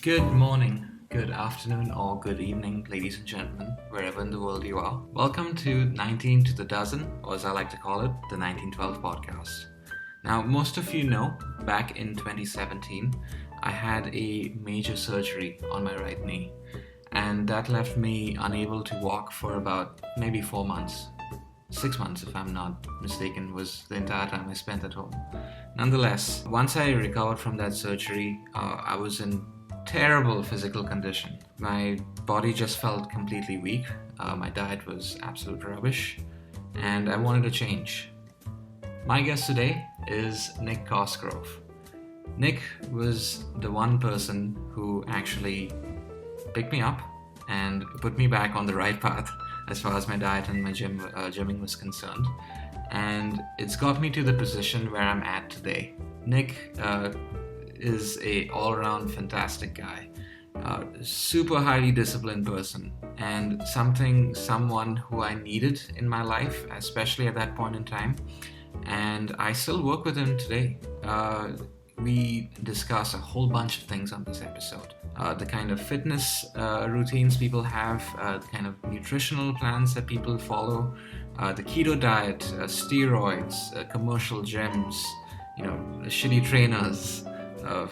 Good morning, good afternoon, or good evening, ladies and gentlemen, wherever in the world you are. Welcome to 19 to the dozen, or as I like to call it, the 1912 podcast. Now, most of you know, back in 2017, I had a major surgery on my right knee, and that left me unable to walk for about maybe 4 months. 6 months, if I'm not mistaken, was the entire time I spent at home. Nonetheless, once I recovered from that surgery, I was in terrible physical condition. My body just felt completely weak. My diet was absolute rubbish, and I wanted a change. My guest today is Nick Cosgrove. Nick was the one person who actually picked me up and put me back on the right path as far as my diet and my gymming was concerned. And it's got me to the position where I'm at today. Nick is a all-around fantastic guy, super highly disciplined person, and someone who I needed in my life, especially at that point in time. And I still work with him today. We discuss a whole bunch of things on this episode. The kind of fitness routines people have, the kind of nutritional plans that people follow, the keto diet, steroids, commercial gyms, shitty trainers,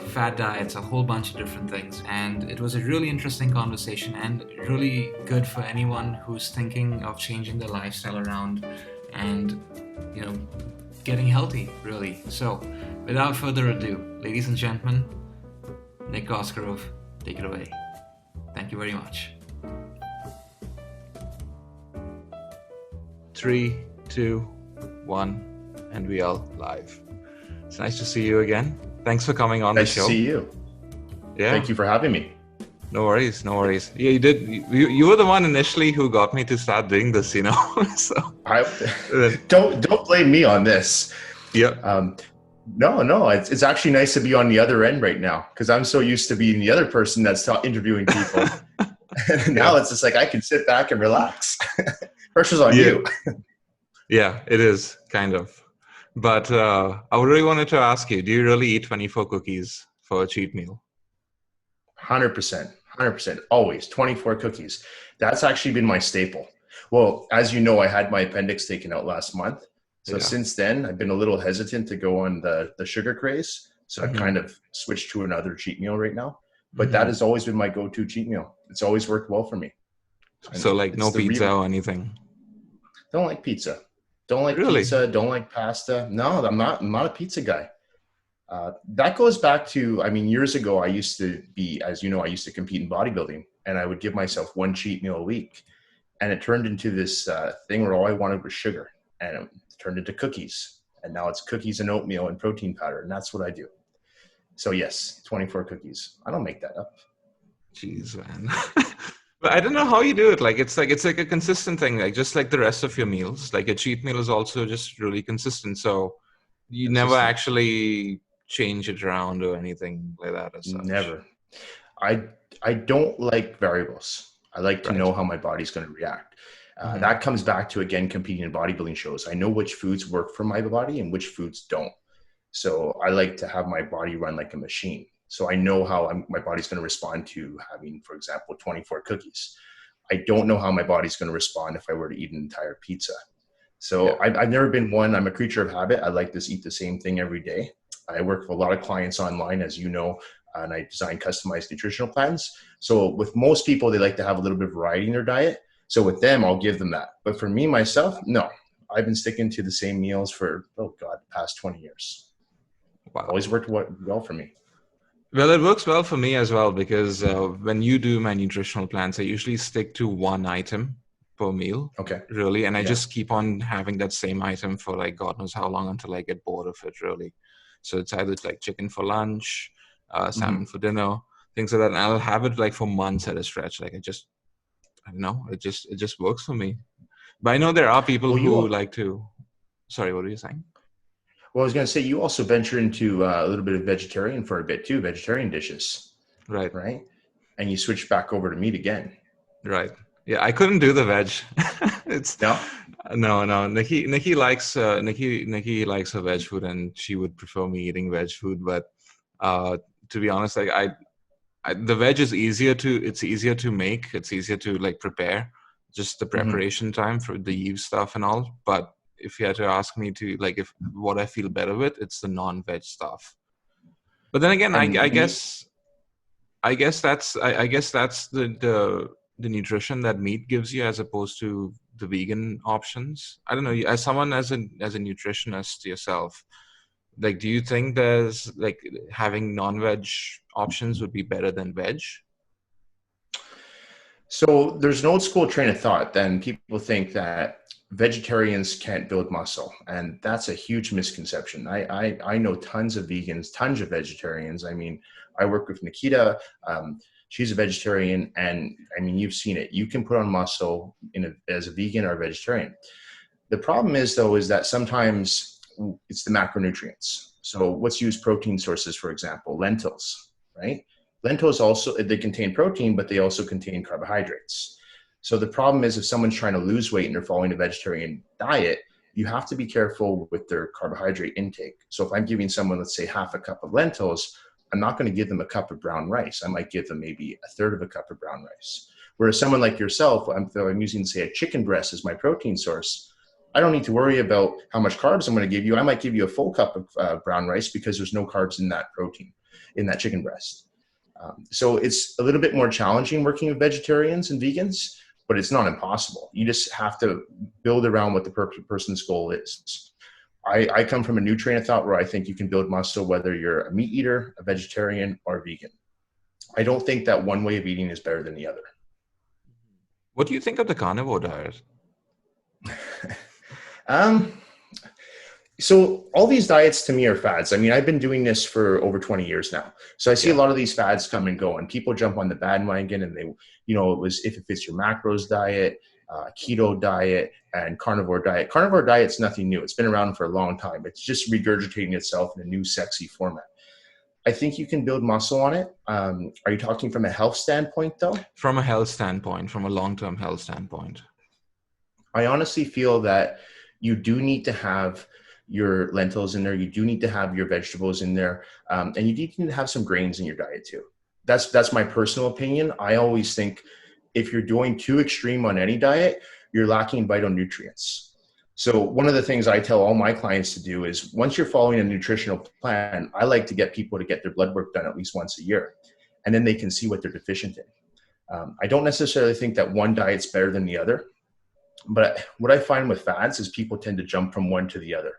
fat diets, a whole bunch of different things. And it was a really interesting conversation and really good for anyone who's thinking of changing their lifestyle around and, getting healthy, really. So, without further ado, ladies and gentlemen, Nick Cosgrove, take it away. Thank you very much. 3, 2, 1, and we are live. It's nice to see you again. Thanks for coming on the show. Nice to see you. Yeah. Thank you for having me. No worries. Yeah, you did. You were the one initially who got me to start doing this, So Don't blame me on this. Yeah. No. It's actually nice to be on the other end right now because I'm so used to being the other person that's interviewing people. And now it's just like I can sit back and relax. Pressure's on you. Yeah, it is kind of. But I really wanted to ask you: do you really eat 24 cookies for a cheat meal? 100%, always 24 cookies. That's actually been my staple. Well, as you know, I had my appendix taken out last month. So since then, I've been a little hesitant to go on the sugar craze. So I've kind of switched to another cheat meal right now. But that has always been my go-to cheat meal. It's always worked well for me. So like no pizza or anything? Don't like pizza. Don't like pizza. Don't like pasta. No, I'm not a pizza guy. That goes back to, years ago, I used to be, as you know, I used to compete in bodybuilding, and I would give myself one cheat meal a week. And it turned into this thing where all I wanted was sugar, and it turned into cookies. And now it's cookies and oatmeal and protein powder, and that's what I do. So yes, 24 cookies. I don't make that up. Jeez, man. But I don't know how you do it. It's like a consistent thing, like just like the rest of your meals. Like a cheat meal is also just really consistent. So you never actually change it around or anything like that as such. Never. I don't like variables. I like to know how my body's going to react. That comes back to, again, competing in bodybuilding shows. I know which foods work for my body and which foods don't. So I like to have my body run like a machine. So I know how my body's going to respond to having, for example, 24 cookies. I don't know how my body's going to respond if I were to eat an entire pizza. So I've never been one. I'm a creature of habit. I like to eat the same thing every day. I work with a lot of clients online, as you know, and I design customized nutritional plans. So with most people, they like to have a little bit of variety in their diet. So with them, I'll give them that. But for me, myself, no. I've been sticking to the same meals for, the past 20 years. Wow. Always worked well for me. Well, it works well for me as well because when you do my nutritional plans, I usually stick to one item per meal. Okay. Really. And I just keep on having that same item for like God knows how long until I get bored of it, really. So it's either like chicken for lunch, salmon for dinner, things like that. And I'll have it like for months at a stretch. Like I don't know, it just works for me. But I know there are people who like to, sorry, what were you saying? Well, I was going to say, you also venture into a little bit of vegetarian for a bit too, vegetarian dishes. Right. And you switch back over to meat again. Right. Yeah, I couldn't do the veg. No. Nikki likes her veg food, and she would prefer me eating veg food. But to be honest, like the veg is easier to make. It's easier to like prepare, just the Mhm. preparation time for the Eve stuff and all. But if you had to ask me to like if what I feel better with, it's the non-veg stuff. But then again, And meat. I guess that's the nutrition that meat gives you as opposed to the vegan options. I don't know. As someone as a nutritionist yourself, like, do you think there's like having non-veg options would be better than veg? So there's an old school train of thought. Then people think that vegetarians can't build muscle, and that's a huge misconception. I know tons of vegans, tons of vegetarians. I mean, I work with Nikita. She's a vegetarian, and I mean, you've seen it. You can put on muscle as a vegan or a vegetarian. The problem is, though, is that sometimes it's the macronutrients. So what's used protein sources, for example, lentils, right? Lentils also, they contain protein, but they also contain carbohydrates. So the problem is if someone's trying to lose weight and they're following a vegetarian diet, you have to be careful with their carbohydrate intake. So if I'm giving someone, let's say, half a cup of lentils, I'm not going to give them a cup of brown rice. I might give them maybe a third of a cup of brown rice. Whereas someone like yourself, I'm using, say, a chicken breast as my protein source. I don't need to worry about how much carbs I'm going to give you. I might give you a full cup of brown rice because there's no carbs in that protein, in that chicken breast. So it's a little bit more challenging working with vegetarians and vegans, but it's not impossible. You just have to build around what the person's goal is. I come from a new train of thought where I think you can build muscle whether you're a meat eater, a vegetarian, or a vegan. I don't think that one way of eating is better than the other. What do you think of the carnivore diet? um, So all these diets to me are fads. I mean, I've been doing this for over 20 years now. So I see a lot of these fads come and go, and people jump on the bandwagon and they, it was if it fits your macros diet, keto diet, and carnivore diet. Carnivore diet's nothing new. It's been around for a long time. It's just regurgitating itself in a new sexy format. I think you can build muscle on it. Are you talking from a health standpoint though? From a health standpoint, from a long-term health standpoint. I honestly feel that you do need to have your lentils in there. You do need to have your vegetables in there. And you need to have some grains in your diet too. That's my personal opinion. I always think if you're doing too extreme on any diet, you're lacking vital nutrients. So one of the things I tell all my clients to do is once you're following a nutritional plan, I like to get people to get their blood work done at least once a year. And then they can see what they're deficient in. I don't necessarily think that one diet's better than the other. But what I find with fads is people tend to jump from one to the other.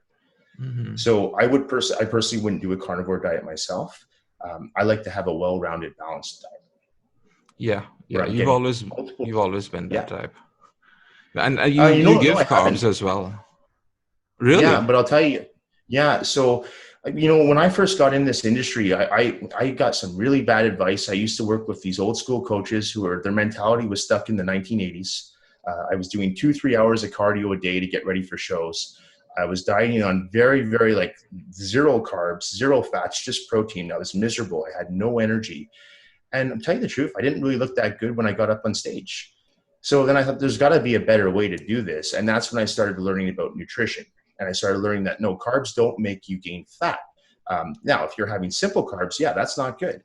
Mm-hmm. So I personally wouldn't do a carnivore diet myself. I like to have a well-rounded, balanced diet. Yeah. You've always been that type, and you give carbs as well. Really? Yeah, but I'll tell you. Yeah, so when I first got in this industry, I got some really bad advice. I used to work with these old school coaches who their mentality was stuck in the 1980s. I was doing 2-3 hours of cardio a day to get ready for shows. I was dieting on very, very like zero carbs, zero fats, just protein. I was miserable. I had no energy. And I'm telling you the truth, I didn't really look that good when I got up on stage. So then I thought there's got to be a better way to do this. And that's when I started learning about nutrition. And I started learning that no, carbs don't make you gain fat. Now, if you're having simple carbs, yeah, that's not good.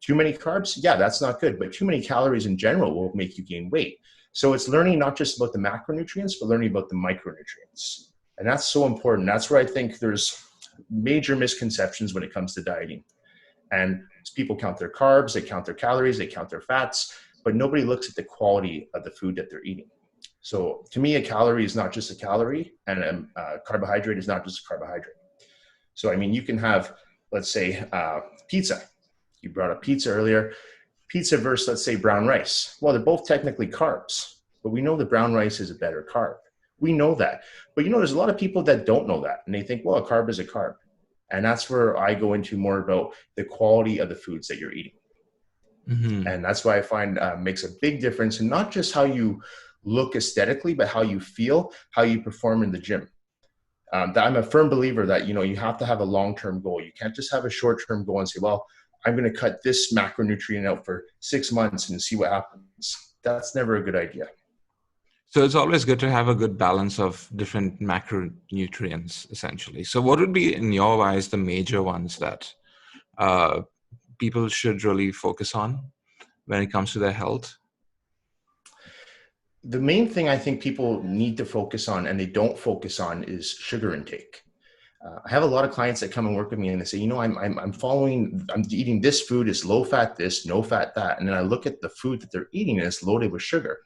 Too many carbs, yeah, that's not good. But too many calories in general will make you gain weight. So it's learning not just about the macronutrients, but learning about the micronutrients. And that's so important. That's where I think there's major misconceptions when it comes to dieting. And people count their carbs, they count their calories, they count their fats, but nobody looks at the quality of the food that they're eating. So to me, a calorie is not just a calorie, and a carbohydrate is not just a carbohydrate. So, I mean, you can have, let's say, pizza. You brought up pizza earlier. Pizza versus, let's say, brown rice. Well, they're both technically carbs, but we know the brown rice is a better carb. We know that. But, there's a lot of people that don't know that. And they think, well, a carb is a carb. And that's where I go into more about the quality of the foods that you're eating. Mm-hmm. And that's why I find makes a big difference in not just how you look aesthetically, but how you feel, how you perform in the gym. I'm a firm believer that, you have to have a long-term goal. You can't just have a short-term goal and say, well, I'm going to cut this macronutrient out for 6 months and see what happens. That's never a good idea. So it's always good to have a good balance of different macronutrients, essentially. So what would be, in your eyes, the major ones that people should really focus on when it comes to their health? The main thing I think people need to focus on and they don't focus on is sugar intake. I have a lot of clients that come and work with me and they say, I'm eating this food, it's low fat this, no fat that. And then I look at the food that they're eating and it's loaded with sugar.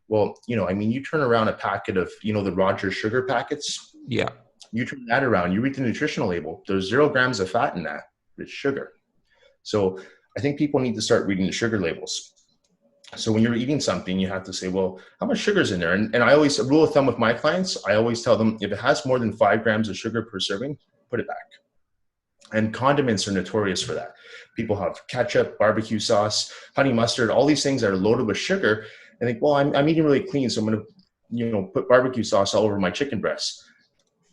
Well, you turn around a packet of, the Rogers sugar packets. Yeah. You turn that around, you read the nutritional label, there's 0 grams of fat in that. It's sugar. So I think people need to start reading the sugar labels. So when you're eating something, you have to say, well, how much sugar is in there? And I always, a rule of thumb with my clients, I always tell them, if it has more than 5 grams of sugar per serving, put it back. And condiments are notorious for that. People have ketchup, barbecue sauce, honey mustard, all these things that are loaded with sugar. And think, well, I'm eating really clean, so I'm going to, put barbecue sauce all over my chicken breast.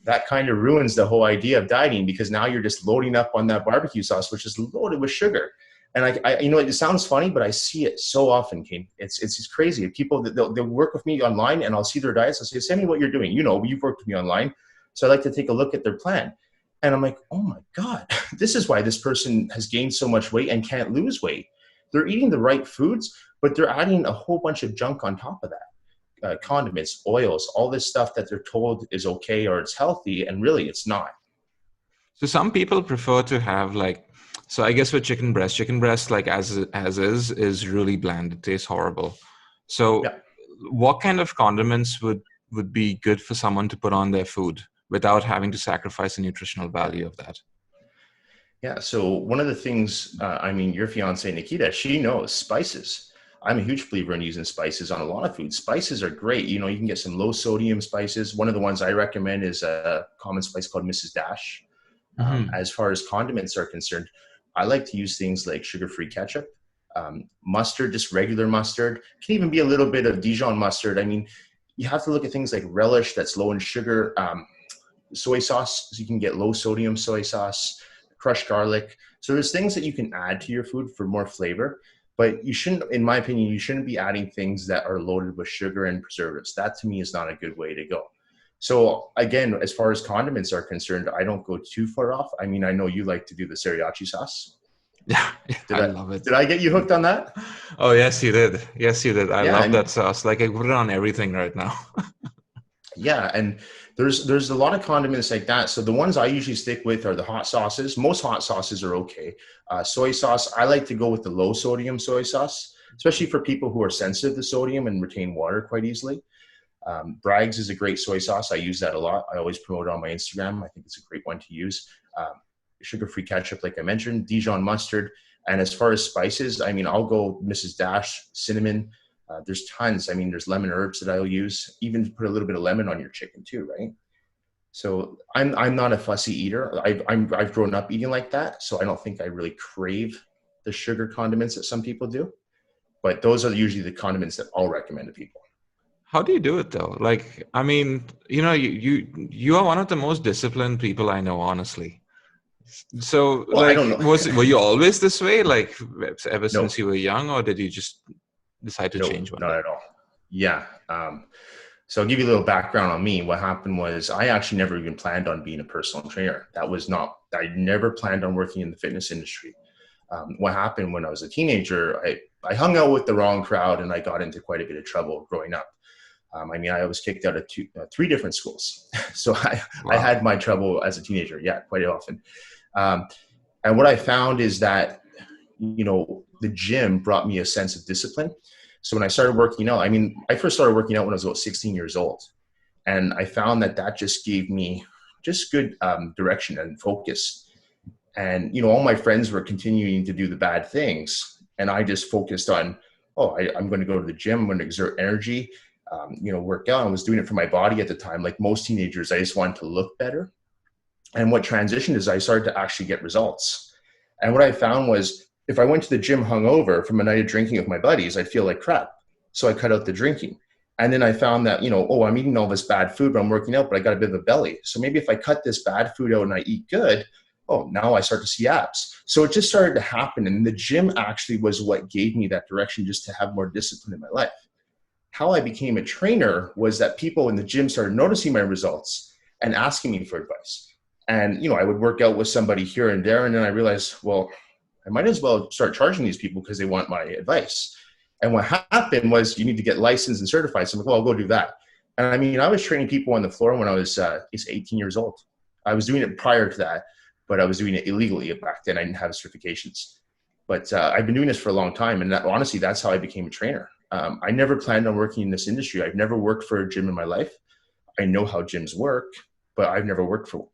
That kind of ruins the whole idea of dieting, because now you're just loading up on that barbecue sauce, which is loaded with sugar. And it sounds funny, but I see it so often, Kane. It's crazy. People, they'll work with me online and I'll see their diets. I'll say, send me what you're doing. You've worked with me online. So I like to take a look at their plan. And I'm like, oh my God, this is why this person has gained so much weight and can't lose weight. They're eating the right foods, but they're adding a whole bunch of junk on top of that. Condiments, oils, all this stuff that they're told is okay or it's healthy, and really it's not. So some people prefer to have so I guess with chicken breast like as is really bland. It tastes horrible. So Yeah. What kind of condiments would be good for someone to put on their food without having to sacrifice the nutritional value of that? Yeah. So one of the things, your fiance, Nikita, she knows spices. I'm a huge believer in using spices on a lot of foods. Spices are great. You can get some low sodium spices. One of the ones I recommend is a common spice called Mrs. Dash. As far as condiments are concerned, I like to use things like sugar-free ketchup, mustard, just regular mustard. It can even be a little bit of Dijon mustard. You have to look at things like relish that's low in sugar, soy sauce, so you can get low sodium soy sauce, crushed garlic. So there's things that you can add to your food for more flavor, but you shouldn't, in my opinion, you shouldn't be adding things that are loaded with sugar and preservatives. That to me is not a good way to go. So again, as far as condiments are concerned, I don't go too far off. I know you like to do the sriracha sauce. Yeah, I love it. Did I get you hooked on that? Oh, yes, you did. Yes, you did. I love that sauce. I put it on everything right now. Yeah, and there's a lot of condiments like that. So the ones I usually stick with are the hot sauces. Most hot sauces are okay. Soy sauce, I like to go with the low sodium soy sauce, especially for people who are sensitive to sodium and retain water quite easily. Bragg's is a great soy sauce. I use that a lot. I always promote it on my Instagram. I think it's a great one to use. Sugar-free ketchup, like I mentioned, Dijon mustard. And as far as spices, I'll go Mrs. Dash, cinnamon. There's tons. There's lemon herbs that I'll use. Even put a little bit of lemon on your chicken too, right? So I'm not a fussy eater. I've grown up eating like that, so I don't think I really crave the sugar condiments that some people do. But those are usually the condiments that I'll recommend to people. How do you do it though? You are one of the most disciplined people I know, honestly. So I don't know. were you always this way? Ever since you were young, or did you just decide to change one? Not at all. Yeah. So I'll give you a little background on me. What happened was I actually never even planned on being a personal trainer. I never planned on working in the fitness industry. What happened when I was a teenager, I hung out with the wrong crowd and I got into quite a bit of trouble growing up. I was kicked out of 3 different schools. So I had my trouble as a teenager. Yeah, quite often. And what I found is that, the gym brought me a sense of discipline. So when I started working out, I first started working out when I was about 16 years old. And I found that just gave me just good direction and focus. And, all my friends were continuing to do the bad things. And I just focused on, I'm going to go to the gym. I'm going to exert energy. Work out. I was doing it for my body at the time. Like most teenagers, I just wanted to look better. And what transitioned is I started to actually get results. And what I found was if I went to the gym hungover from a night of drinking with my buddies, I'd feel like crap. So I cut out the drinking. And then I found that, I'm eating all this bad food, but I'm working out, but I got a bit of a belly. So maybe if I cut this bad food out and I eat good, now I start to see abs. So it just started to happen. And the gym actually was what gave me that direction just to have more discipline in my life. How I became a trainer was that people in the gym started noticing my results and asking me for advice. And, I would work out with somebody here and there. And then I realized, I might as well start charging these people because they want my advice. And what happened was you need to get licensed and certified. So I'm like, well, I'll go do that. And I mean, I was training people on the floor when I was 18 years old. I was doing it prior to that, but I was doing it illegally back then. I didn't have certifications. But I've been doing this for a long time. And honestly, that's how I became a trainer. I never planned on working in this industry. I've never worked for a gym in my life. I know how gyms work, but I've never worked for one.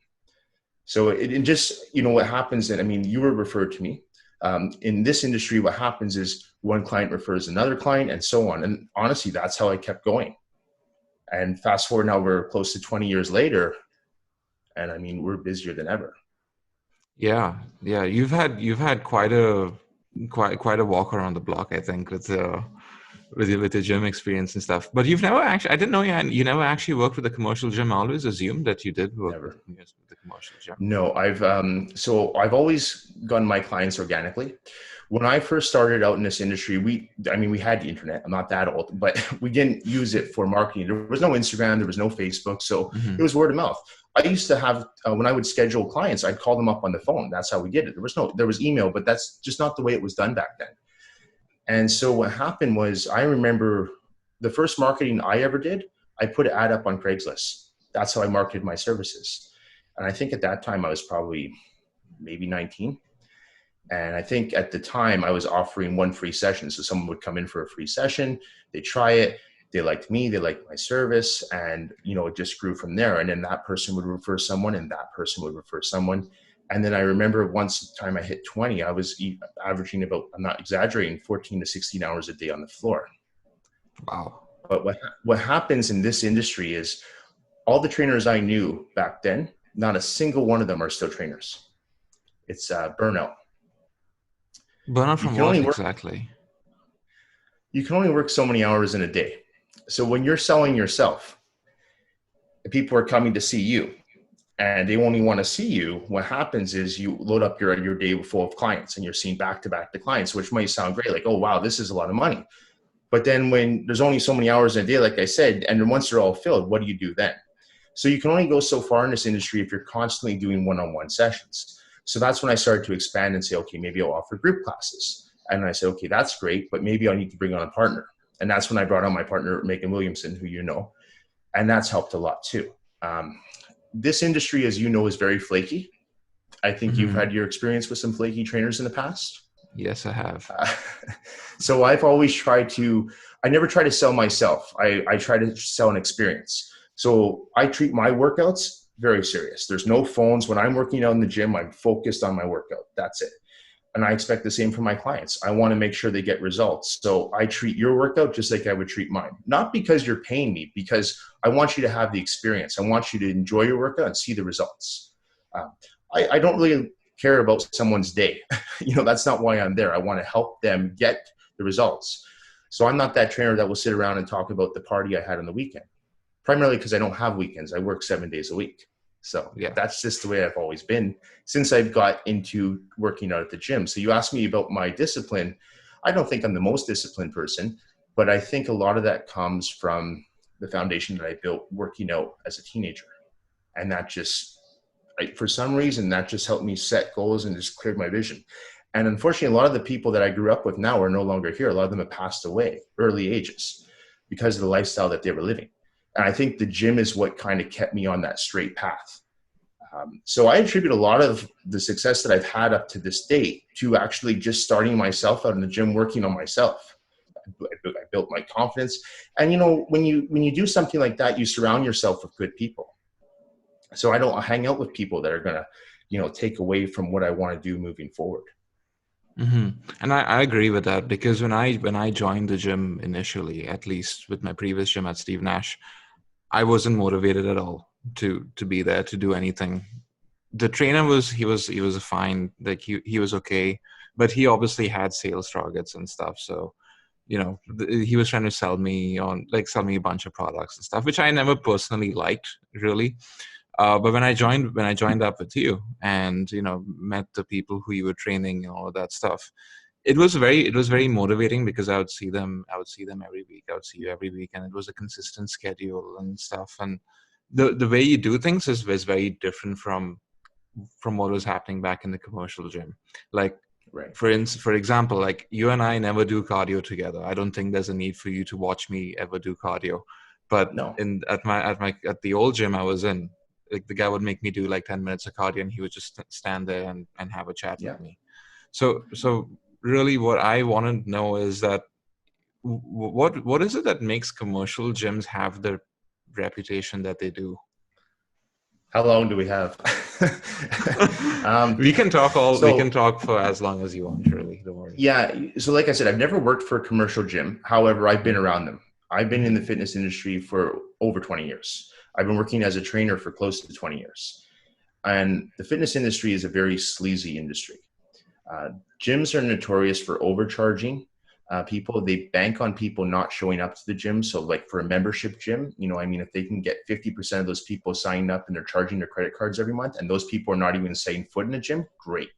So it just, what happens, and I mean, you were referred to me. In this industry, what happens is one client refers another client and so on. And honestly, that's how I kept going. And fast forward now, we're close to 20 years later. And I mean, we're busier than ever. Yeah. Yeah. You've had quite a walk around the block, I think, with your gym experience and stuff. But you've never actually, I didn't know you never actually worked with a commercial gym. I always assumed that you did work with Never. the commercial gym. No, I've always gotten my clients organically. When I first started out in this industry, we had the internet. I'm not that old, but we didn't use it for marketing. There was no Instagram, there was no Facebook. So it was word of mouth. I used to have, when I would schedule clients, I'd call them up on the phone. That's how we did it. There was email, but that's just not the way it was done back then. And so what happened was, I remember the first marketing I ever did, I put an ad up on Craigslist. That's how I marketed my services. And I think at that time I was probably maybe 19. And I think at the time I was offering one free session. So someone would come in for a free session, they try it, they liked me, they liked my service, and it just grew from there. And then that person would refer someone, and that person would refer someone. And then I remember once the time I hit 20, I was averaging about, I'm not exaggerating, 14 to 16 hours a day on the floor. Wow. But what happens in this industry is all the trainers I knew back then, not a single one of them are still trainers. It's burnout. Burnout You from can what only work. exactly? You can only work so many hours in a day. So when you're selling yourself, people are coming to see you, and they only want to see you. What happens is you load up your day full of clients, and you're seeing back-to-back the clients, which might sound great, like, oh wow, this is a lot of money. But then when there's only so many hours in a day, like I said, and then once they're all filled, what do you do then? So you can only go so far in this industry if you're constantly doing one-on-one sessions. So that's when I started to expand and say, okay, maybe I'll offer group classes. And I said, okay, that's great, but maybe I need to bring on a partner. And that's when I brought on my partner, Megan Williamson, who you know, and that's helped a lot too. This industry, as you know, is very flaky. I think you've had your experience with some flaky trainers in the past. Yes, I have. So I've always I never try to sell myself. I try to sell an experience. So I treat my workouts very serious. There's no phones. When I'm working out in the gym, I'm focused on my workout. That's it. And I expect the same from my clients. I want to make sure they get results. So I treat your workout just like I would treat mine. Not because you're paying me, because I want you to have the experience. I want you to enjoy your workout and see the results. I don't really care about someone's day. That's not why I'm there. I want to help them get the results. So I'm not that trainer that will sit around and talk about the party I had on the weekend, primarily because I don't have weekends. I work 7 days a week. So yeah, that's just the way I've always been since I've got into working out at the gym. So you asked me about my discipline. I don't think I'm the most disciplined person, but I think a lot of that comes from the foundation that I built working out as a teenager. And that for some reason, that just helped me set goals and just cleared my vision. And unfortunately, a lot of the people that I grew up with now are no longer here. A lot of them have passed away early ages because of the lifestyle that they were living. And I think the gym is what kind of kept me on that straight path. So I attribute a lot of the success that I've had up to this date to actually just starting myself out in the gym, working on myself. I built my confidence. And, when you do something like that, you surround yourself with good people. So I don't hang out with people that are going to, take away from what I want to do moving forward. And I agree with that, because when I joined the gym initially, at least with my previous gym at Steve Nash, I wasn't motivated at all to be there to do anything. The trainer was fine, like he was okay, but he obviously had sales targets and stuff. So, he was trying to sell me a bunch of products and stuff, which I never personally liked really. But when I joined up with you and, met the people who you were training and all of that stuff, it was very motivating, because I would see them every week. I would see you every week, and it was a consistent schedule and stuff. And the way you do things is very different from what was happening back in the commercial gym. Like, Right. for example, like you and I never do cardio together. I don't think there's a need for you to watch me ever do cardio. But No. at the old gym I was in, like the guy would make me do like 10 minutes of cardio and he would just stand there and have a chat Yeah. with me. So really what I want to know is that what is it that makes commercial gyms have the reputation that they do? How long do we have? We can talk we can So talk for as long as you want, really. Don't worry. yeah, so like I said, I've never worked for a commercial gym. However, I've been Mm-hmm. around them. I've been in the fitness industry for over 20 years. I've been working as a trainer for close to 20 years. And the fitness industry is a very sleazy industry. Uh, Gyms are notorious for overcharging people. They bank on people not showing up to the gym. So like for a membership gym, if they can get 50% of those people signed up and they're charging their credit cards every month and those people are not even setting foot in a gym, great.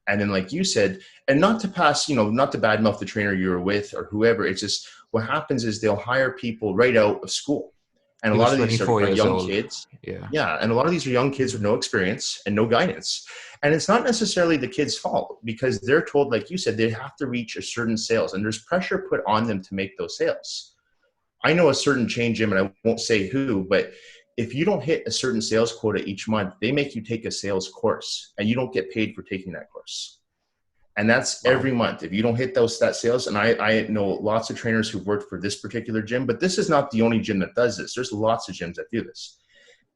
And then like you said, and not to pass, not to badmouth the trainer you were with or whoever, it's just what happens is they'll hire people right out of school. And a He lot was of these 24 are years young old. kids. Yeah. Yeah. And a lot of these are young kids with no experience and no guidance. And it's not necessarily the kid's fault because they're told, like you said, they have to reach a certain sales and there's pressure put on them to make those sales. I know a certain chain gym, and I won't say who, but if you don't hit a certain sales quota each month, they make you take a sales course and you don't get paid for taking that course. And that's Wow. every month. If you don't hit that sales, and I know lots of trainers who've worked for this particular gym, but this is not the only gym that does this. There's lots of gyms that do this.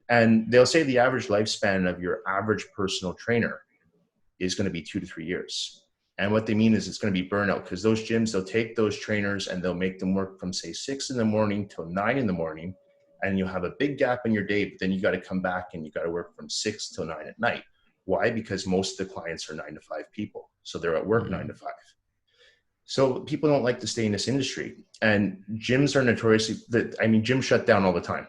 And they'll say the average lifespan of your average personal trainer is going to be 2 to 3 years. And what they mean is it's going to be burnout because those gyms, they'll take those trainers and they'll make them work from say 6 in the morning till 9 in the morning. And you'll have a big gap in your day, but then you got to come back and you got to work from 6 till 9 at night. Why? Because most of the clients are 9 to 5 people. So they're at work 9 to 5. So people don't like to stay in this industry. And gyms are notoriously, gyms shut down all the time.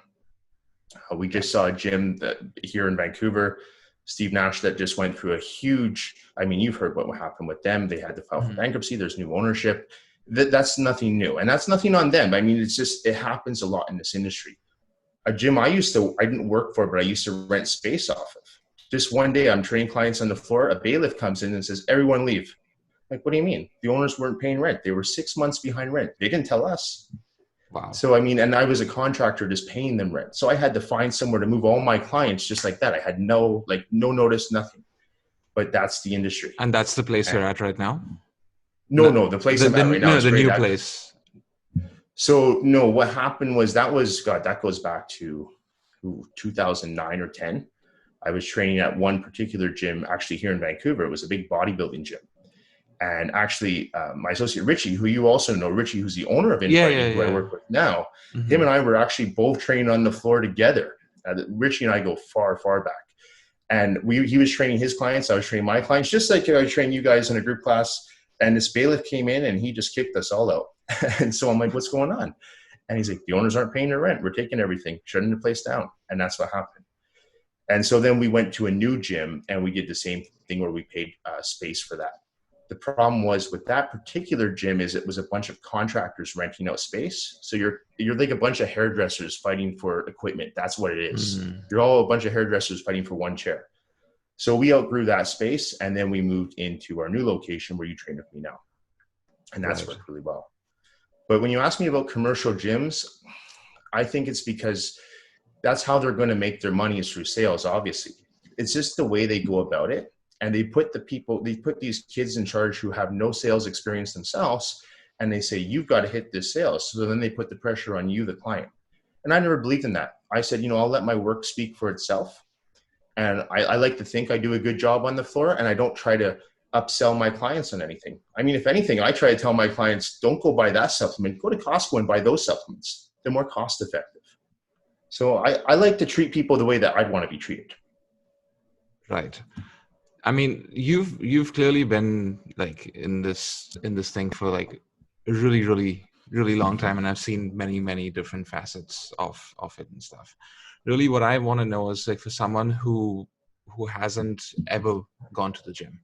We just saw a gym here in Vancouver, Steve Nash, that just went through a huge, you've heard what happened with them. They had to file for bankruptcy. There's new ownership. That's nothing new. And that's nothing on them. It's just, it happens a lot in this industry. A gym I didn't work for, but I used to rent space off of. Just one day I'm training clients on the floor. A bailiff comes in and says, everyone leave. Like, what do you mean? The owners weren't paying rent. They were 6 months behind rent. They didn't tell us. Wow. So, and I was a contractor just paying them rent. So I had to find somewhere to move all my clients just like that. I had no notice, nothing. But that's the industry. And that's the place you're at right now? No, the place I'm at right now is the great. new place. So no, what happened was that goes back to 2009 or 10. I was training at one particular gym actually here in Vancouver. It was a big bodybuilding gym. And actually, my associate Richie, who you also know, Richie, who's the owner of Infighting, who I work with now, him and I were actually both training on the floor together. Richie and I go far, far back. And he was training his clients. I was training my clients, just like I train you guys in a group class. And this bailiff came in and he just kicked us all out. And so I'm like, what's going on? And he's like, the owners aren't paying their rent. We're taking everything, shutting the place down. And that's what happened. And so then we went to a new gym and we did the same thing where we paid space for that. The problem was with that particular gym is it was a bunch of contractors renting out space. So you're like a bunch of hairdressers fighting for equipment. That's what it is. You're all a bunch of hairdressers fighting for one chair. So we outgrew that space and then we moved into our new location where you train with me now. And that's worked really well. But when you ask me about commercial gyms, I think it's because that's how they're going to make their money is through sales, obviously. It's just the way they go about it. And they put these kids in charge who have no sales experience themselves. And they say, you've got to hit this sales. So then they put the pressure on you, the client. And I never believed in that. I said, I'll let my work speak for itself. And I like to think I do a good job on the floor and I don't try to upsell my clients on anything. If anything, I try to tell my clients, don't go buy that supplement. Go to Costco and buy those supplements. They're more cost effective. So I like to treat people the way that I'd want to be treated. Right. You've clearly been like in this thing for like a really, really, really long time, and I've seen many, many different facets of it and stuff. Really, what I want to know is like for someone who hasn't ever gone to the gym,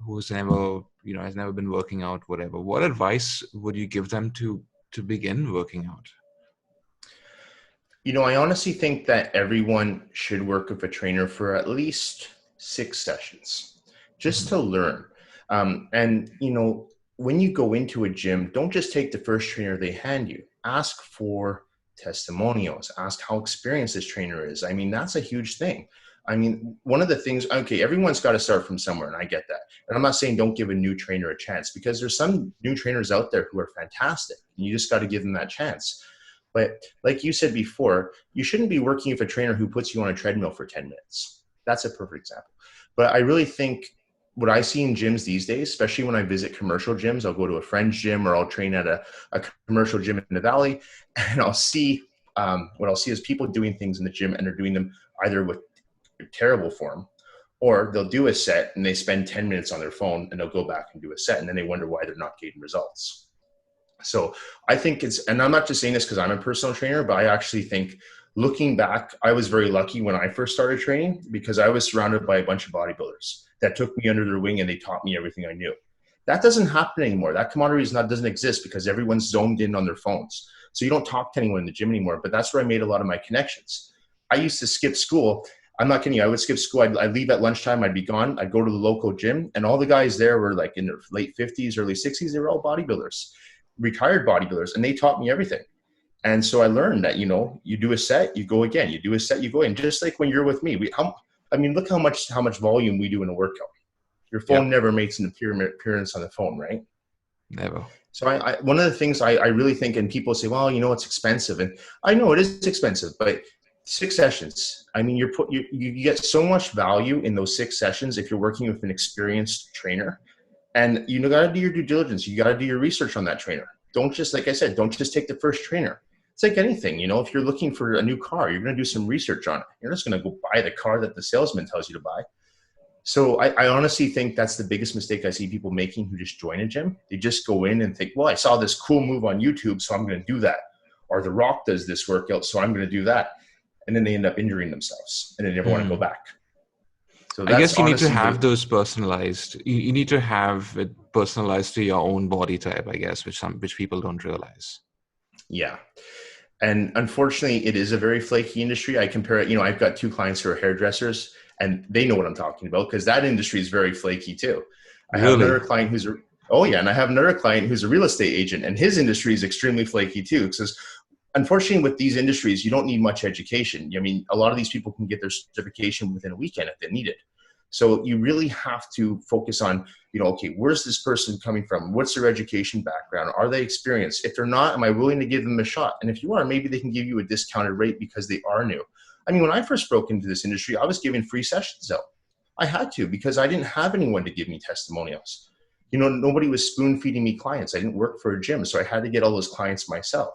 who's never has never been working out, whatever. What advice would you give them to begin working out? I honestly think that everyone should work with a trainer for at least 6 sessions just to learn. And, when you go into a gym, don't just take the first trainer they hand you. Ask for testimonials. Ask how experienced this trainer is. I mean, that's a huge thing. I mean, one of the things, okay, everyone's got to start from somewhere, and I get that. And I'm not saying don't give a new trainer a chance, because there's some new trainers out there who are fantastic. And you just got to give them that chance. But like you said before, you shouldn't be working with a trainer who puts you on a treadmill for 10 minutes. That's a perfect example. But I really think what I see in gyms these days, especially when I visit commercial gyms, I'll go to a friend's gym or I'll train at a commercial gym in the Valley, and I'll see what I'll see is people doing things in the gym, and they're doing them either with terrible form, or they'll do a set and they spend 10 minutes on their phone and they'll go back and do a set, and then they wonder why they're not getting results. So I think and I'm not just saying this because I'm a personal trainer, but I actually think, looking back, I was very lucky when I first started training, because I was surrounded by a bunch of bodybuilders that took me under their wing and they taught me everything I knew. That doesn't happen anymore. That commodity doesn't exist, because everyone's zoned in on their phones. So you don't talk to anyone in the gym anymore, but that's where I made a lot of my connections. I used to skip school. I'm not kidding you. I would skip school. I'd leave at lunchtime. I'd be gone. I'd go to the local gym, and all the guys there were like in their late 50s, early 60s. They were all bodybuilders, retired bodybuilders, and they taught me everything. And so I learned that, you do a set, you go again, you do a set, you go in. Just like when you're with me, look how much volume we do in a workout. Your phone never makes an appearance on the phone, right? Never. So one of the things I really think, and people say, well, it's expensive. And I know it is expensive, but 6 sessions, I mean, you get so much value in those 6 sessions if you're working with an experienced trainer. And you got to do your due diligence. You got to do your research on that trainer. Don't just, like I said, don't just take the first trainer. It's like anything, if you're looking for a new car, you're going to do some research on it. You're just going to go buy the car that the salesman tells you to buy. So I honestly think that's the biggest mistake I see people making who just join a gym. They just go in and think, well, I saw this cool move on YouTube, so I'm going to do that. Or The Rock does this workout, so I'm going to do that. And then they end up injuring themselves, and they never want to go back. So I guess you need to have those personalized. You need to have it personalized to your own body type, I guess, which people don't realize. Yeah. And unfortunately, it is a very flaky industry. I compare it, I've got 2 clients who are hairdressers, and they know what I'm talking about, because that industry is very flaky too. I have another client and I have another client who's a real estate agent, and his industry is extremely flaky too. Because unfortunately, with these industries, you don't need much education. I mean, a lot of these people can get their certification within a weekend if they need it. So you really have to focus on, okay, where's this person coming from? What's their education background? Are they experienced? If they're not, am I willing to give them a shot? And if you are, maybe they can give you a discounted rate because they are new. I mean, when I first broke into this industry, I was giving free sessions out. I had to, because I didn't have anyone to give me testimonials. Nobody was spoon feeding me clients. I didn't work for a gym, so I had to get all those clients myself.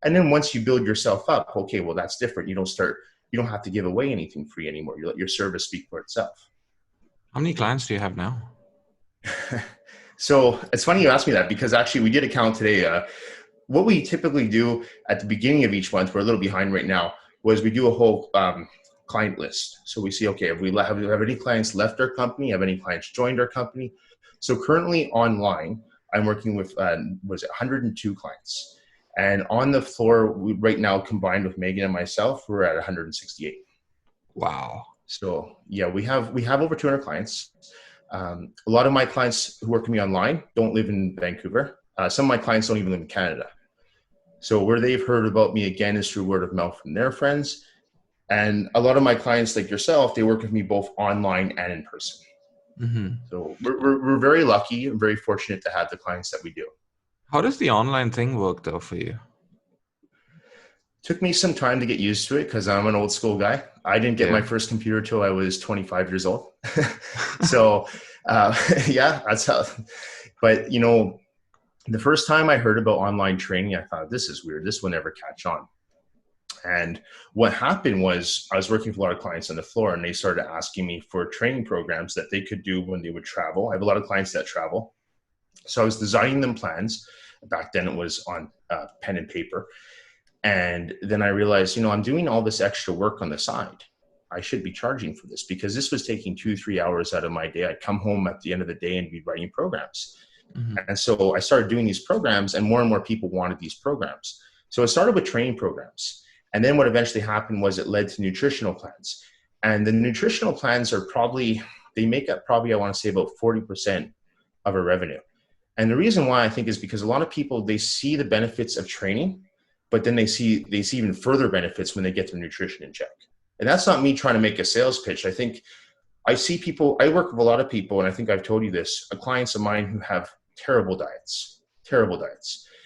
And then once you build yourself up, okay, well, that's different. You don't have to give away anything free anymore. You let your service speak for itself. How many clients do you have now? So it's funny you asked me that, because actually we did a count today. What we typically do at the beginning of each month, we're a little behind right now, was we do a whole client list. So we see, okay, have any clients left our company? Have any clients joined our company? So currently online, I'm working with, 102 clients. And on the floor, right now, combined with Megan and myself, we're at 168. Wow. So yeah, we have over 200 clients. A lot of my clients who work with me online don't live in Vancouver. Some of my clients don't even live in Canada. So where they've heard about me, again, is through word of mouth from their friends. And a lot of my clients, like yourself, they work with me both online and in person. Mm-hmm. So we're very lucky and very fortunate to have the clients that we do. How does the online thing work though for you? Took me some time to get used to it, because I'm an old school guy. I didn't get my first computer till I was 25 years old. So yeah, that's how. But the first time I heard about online training, I thought, this is weird. This will never catch on. And what happened was, I was working with a lot of clients on the floor, and they started asking me for training programs that they could do when they would travel. I have a lot of clients that travel. So I was designing them plans. Back then it was on pen and paper. And then I realized, I'm doing all this extra work on the side. I should be charging for this, because this was taking 2-3 hours out of my day. I'd come home at the end of the day and be writing programs. Mm-hmm. And so I started doing these programs, and more people wanted these programs. So it started with training programs. And then what eventually happened was it led to nutritional plans. And the nutritional plans are they make up probably, I want to say, about 40% of our revenue. And the reason why I think is because a lot of people, they see the benefits of training, but then they see even further benefits when they get their nutrition in check. And that's not me trying to make a sales pitch. I think I see people, I work with a lot of people, and I think I've told you this, clients of mine who have terrible diets.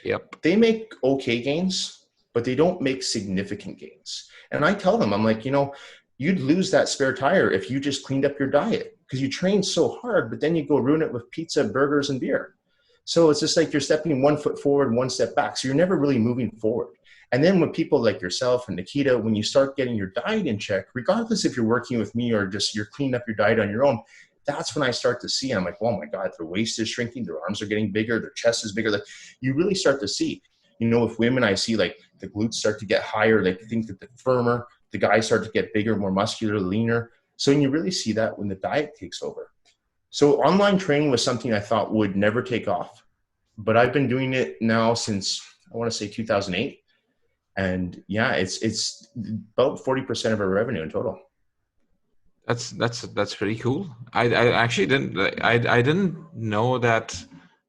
Yep. They make okay gains, but they don't make significant gains. And I tell them, I'm like, you'd lose that spare tire if you just cleaned up your diet, because you train so hard, but then you go ruin it with pizza, burgers, and beer. So it's just like you're stepping 1 foot forward, 1 step back. So you're never really moving forward. And then when people like yourself and Nikita, when you start getting your diet in check, regardless if you're working with me or just you're cleaning up your diet on your own, that's when I start to see, I'm like, oh my God, their waist is shrinking, their arms are getting bigger, their chest is bigger. Like, you really start to see, with women, I see like the glutes start to get higher, like things that they're firmer, the guys start to get bigger, more muscular, leaner. So you really see that when the diet takes over. So online training was something I thought would never take off, but I've been doing it now since, I want to say 2008. And yeah, it's about 40% of our revenue in total. That's pretty cool. I actually didn't know that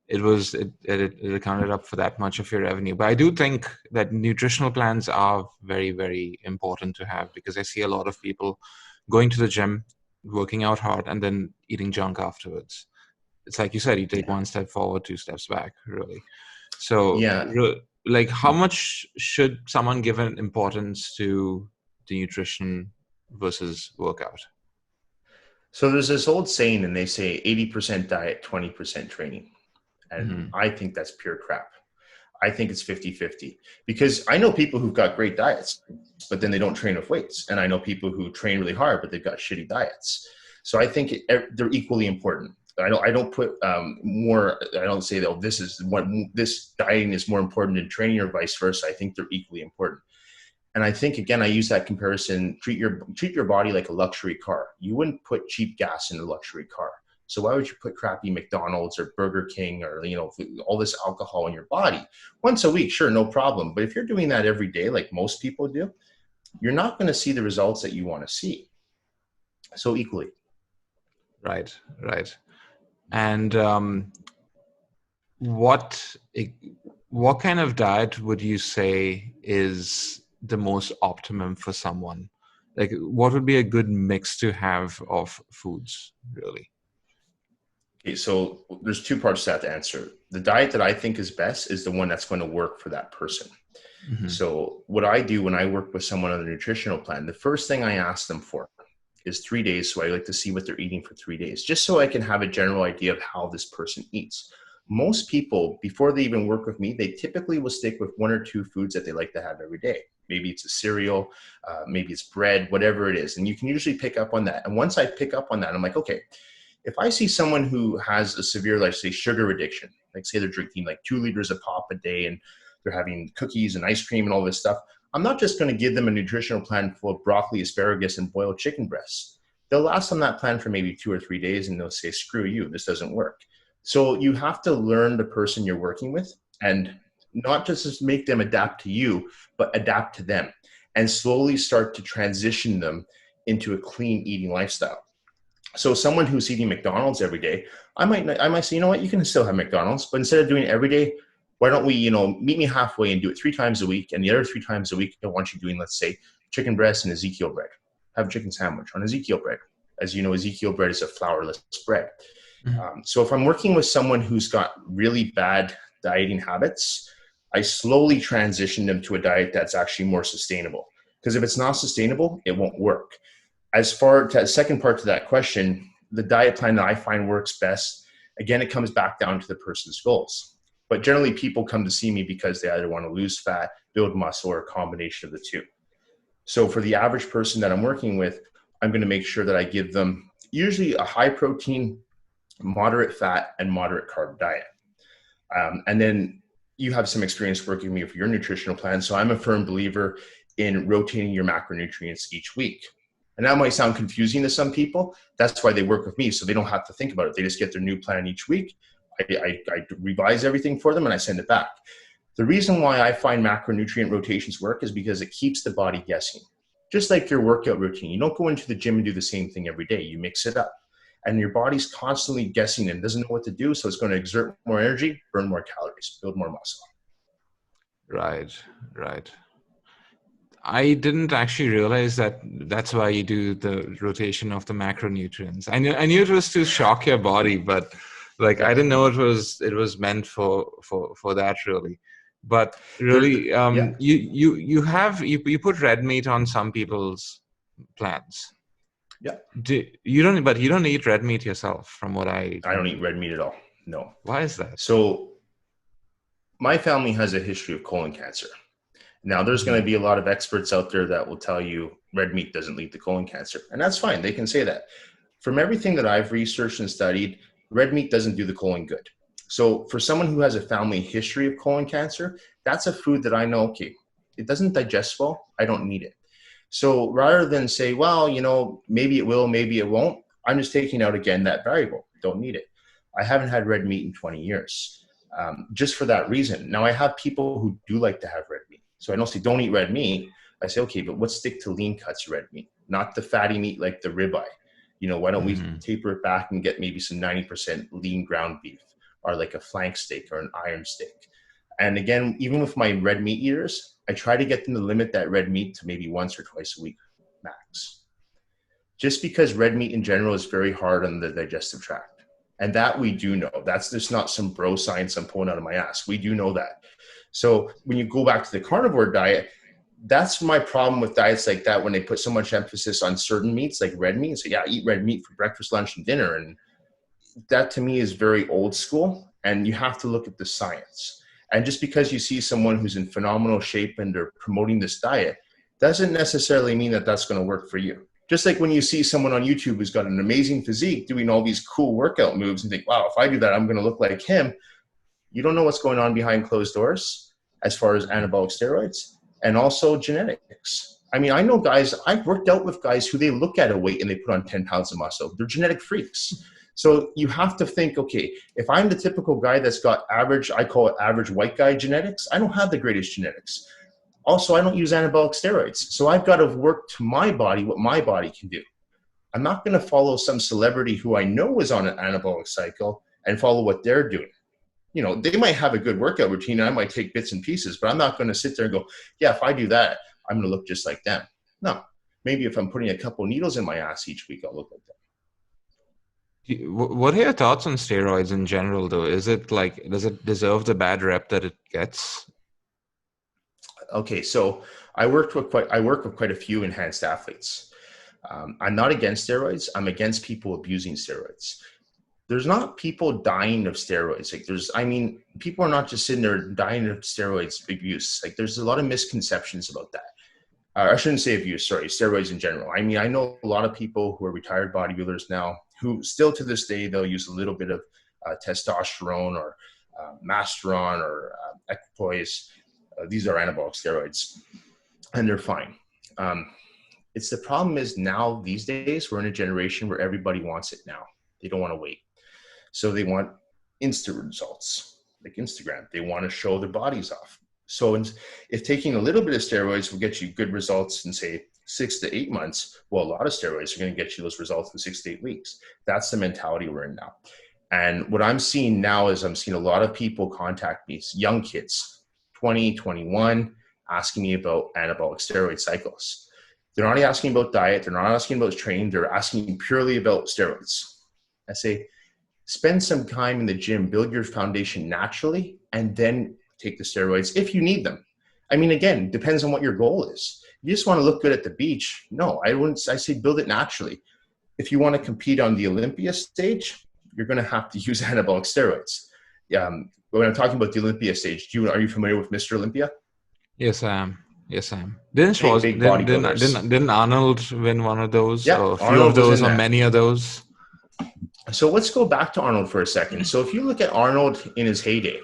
it accounted up for that much of your revenue. But I do think that nutritional plans are very, very important to have, because I see a lot of people going to the gym, working out hard, and then eating junk afterwards. It's like you said, you take one step forward, 2 steps back, really. So like, how much should someone give an importance to the nutrition versus workout? So there's this old saying, and they say 80% diet, 20% training. And I think that's pure crap. I think it's 50-50, because I know people who've got great diets, but then they don't train with weights. And I know people who train really hard, but they've got shitty diets. So I think they're equally important. I don't put more. I don't say that this dieting is more important than training, or vice versa. I think they're equally important. And I think, again, I use that comparison: treat your body like a luxury car. You wouldn't put cheap gas in a luxury car. So why would you put crappy McDonald's or Burger King or all this alcohol in your body? Once a week, sure, no problem. But if you're doing that every day, like most people do, you're not going to see the results that you want to see. So equally. Right. And what kind of diet would you say is the most optimum for someone? Like, what would be a good mix to have of foods, really? Okay, so there's two parts to that to answer. The diet that I think is best is the one that's going to work for that person. So what I do when I work with someone on a nutritional plan, the first thing I ask them for is 3 days. So I like to see what they're eating for 3 days, just so I can have a general idea of how this person eats. Most people, before they even work with me, they typically will stick with 1 or 2 foods that they like to have every day. Maybe it's a cereal, maybe it's bread, whatever it is. And you can usually pick up on that. And once I pick up on that, I'm like, okay, if I see someone who has a severe, like say, sugar addiction, like say they're drinking like 2 liters of pop a day and they're having cookies and ice cream and all this stuff, I'm not just going to give them a nutritional plan full of broccoli, asparagus, and boiled chicken breasts. They'll last on that plan for maybe 2 or 3 days, and they'll say, screw you, this doesn't work. So you have to learn the person you're working with, and not just make them adapt to you, but adapt to them, and slowly start to transition them into a clean eating lifestyle. So someone who's eating McDonald's every day, I might say, you know what, you can still have McDonald's, but instead of doing it every day, why don't we, meet me halfway and do it 3 times a week? And the other 3 times a week, I want you doing, let's say, chicken breast and Ezekiel bread. Have a chicken sandwich on Ezekiel bread. As you know, Ezekiel bread is a flourless bread. So if I'm working with someone who's got really bad dieting habits, I slowly transition them to a diet that's actually more sustainable. Because if it's not sustainable, it won't work. As far to the second part to that question, the diet plan that I find works best, again, it comes back down to the person's goals. But generally, people come to see me because they either want to lose fat, build muscle, or a combination of the two. So for the average person that I'm working with, I'm going to make sure that I give them usually a high protein, moderate fat, and moderate carb diet. And then you have some experience working with me for your nutritional plan. So I'm a firm believer in rotating your macronutrients each week. And that might sound confusing to some people. That's why they work with me, so they don't have to think about it. They just get their new plan each week. I revise everything for them and I send it back. The reason why I find macronutrient rotations work is because it keeps the body guessing. Just like your workout routine. You don't go into the gym and do the same thing every day. You mix it up. And your body's constantly guessing and doesn't know what to do. So it's going to exert more energy, burn more calories, build more muscle. Right, right. I didn't actually realize that that's why you do the rotation of the macronutrients. I knew it was to shock your body, but like I didn't know it was meant for that really. But really, you put red meat on some people's plans. Yeah. You don't eat red meat yourself, from what I don't eat red meat at all. No. Why is that? So my family has a history of colon cancer. Now, there's going to be a lot of experts out there that will tell you red meat doesn't lead to colon cancer. And that's fine. They can say that. From everything that I've researched and studied, red meat doesn't do the colon good. So for someone who has a family history of colon cancer, that's a food that I know, okay, it doesn't digest well. I don't need it. So rather than say, well, maybe it will, maybe it won't, I'm just taking out, again, that variable. Don't need it. I haven't had red meat in 20 years, just for that reason. Now, I have people who do like to have red meat. So I don't say, don't eat red meat. I say, okay, but let's stick to lean cuts red meat, not the fatty meat like the ribeye. Why don't we taper it back and get maybe some 90% lean ground beef, or like a flank steak or an iron steak. And again, even with my red meat eaters, I try to get them to limit that red meat to maybe once or twice a week max. Just because red meat in general is very hard on the digestive tract. And that we do know. That's just not some bro science I'm pulling out of my ass. We do know that. So when you go back to the carnivore diet, that's my problem with diets like that, when they put so much emphasis on certain meats like red meat. So yeah, eat red meat for breakfast, lunch, and dinner. And that to me is very old school, and you have to look at the science. And just because you see someone who's in phenomenal shape and they're promoting this diet doesn't necessarily mean that that's going to work for you. Just like when you see someone on YouTube who's got an amazing physique doing all these cool workout moves and think, wow, if I do that, I'm going to look like him. You don't know what's going on behind closed doors as far as anabolic steroids and also genetics. I mean, I know guys, I've worked out with guys who they look at a weight and they put on 10 pounds of muscle. They're genetic freaks. So you have to think, okay, if I'm the typical guy that's got average, I call it average white guy genetics, I don't have the greatest genetics. Also, I don't use anabolic steroids. So I've got to work to my body what my body can do. I'm not going to follow some celebrity who I know is on an anabolic cycle and follow what they're doing. They might have a good workout routine and I might take bits and pieces, but I'm not going to sit there and go, yeah, if I do that, I'm going to look just like them. No, maybe if I'm putting a couple needles in my ass each week, I'll look like them. What are your thoughts on steroids in general, though? Is it like, does it deserve the bad rep that it gets? Okay, so I work with quite a few enhanced athletes. I'm not against steroids. I'm against people abusing steroids. There's not people dying of steroids. People are not just sitting there dying of steroids abuse. Like, there's a lot of misconceptions about that. I shouldn't say abuse, sorry, steroids in general. I mean, I know a lot of people who are retired bodybuilders now who still to this day, they'll use a little bit of testosterone or masteron or equipoise. These are anabolic steroids and they're fine. It's the problem is now these days, we're in a generation where everybody wants it now. They don't want to wait. So they want instant results, like Instagram. They want to show their bodies off. So if taking a little bit of steroids will get you good results in, say, 6 to 8 months, well, a lot of steroids are going to get you those results in 6 to 8 weeks. That's the mentality we're in now. And what I'm seeing now is I'm seeing a lot of people contact me, young kids, 20, 21, asking me about anabolic steroid cycles. They're not asking about diet. They're not asking about training. They're asking purely about steroids. I say, spend some time in the gym, build your foundation naturally, and then take the steroids if you need them. I mean, again, depends on what your goal is. If you just want to look good at the beach, no, I say build it naturally. If you want to compete on the Olympia stage, you're going to have to use anabolic steroids. When I'm talking about the Olympia stage, are you familiar with Mr. Olympia? Yes, I am. Didn't Arnold win one of those? Yeah, or a few of those, or many of those? So let's go back to Arnold for a second. So if you look at Arnold in his heyday,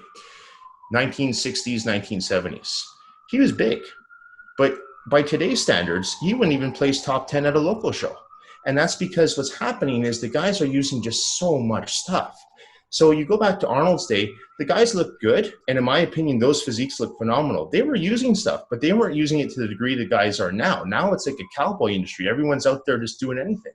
1960s, 1970s, he was big. But by today's standards, he wouldn't even place top 10 at a local show. And that's because what's happening is the guys are using just so much stuff. So you go back to Arnold's day, the guys look good. And in my opinion, those physiques look phenomenal. They were using stuff, but they weren't using it to the degree the guys are now. Now it's like a cowboy industry. Everyone's out there just doing anything.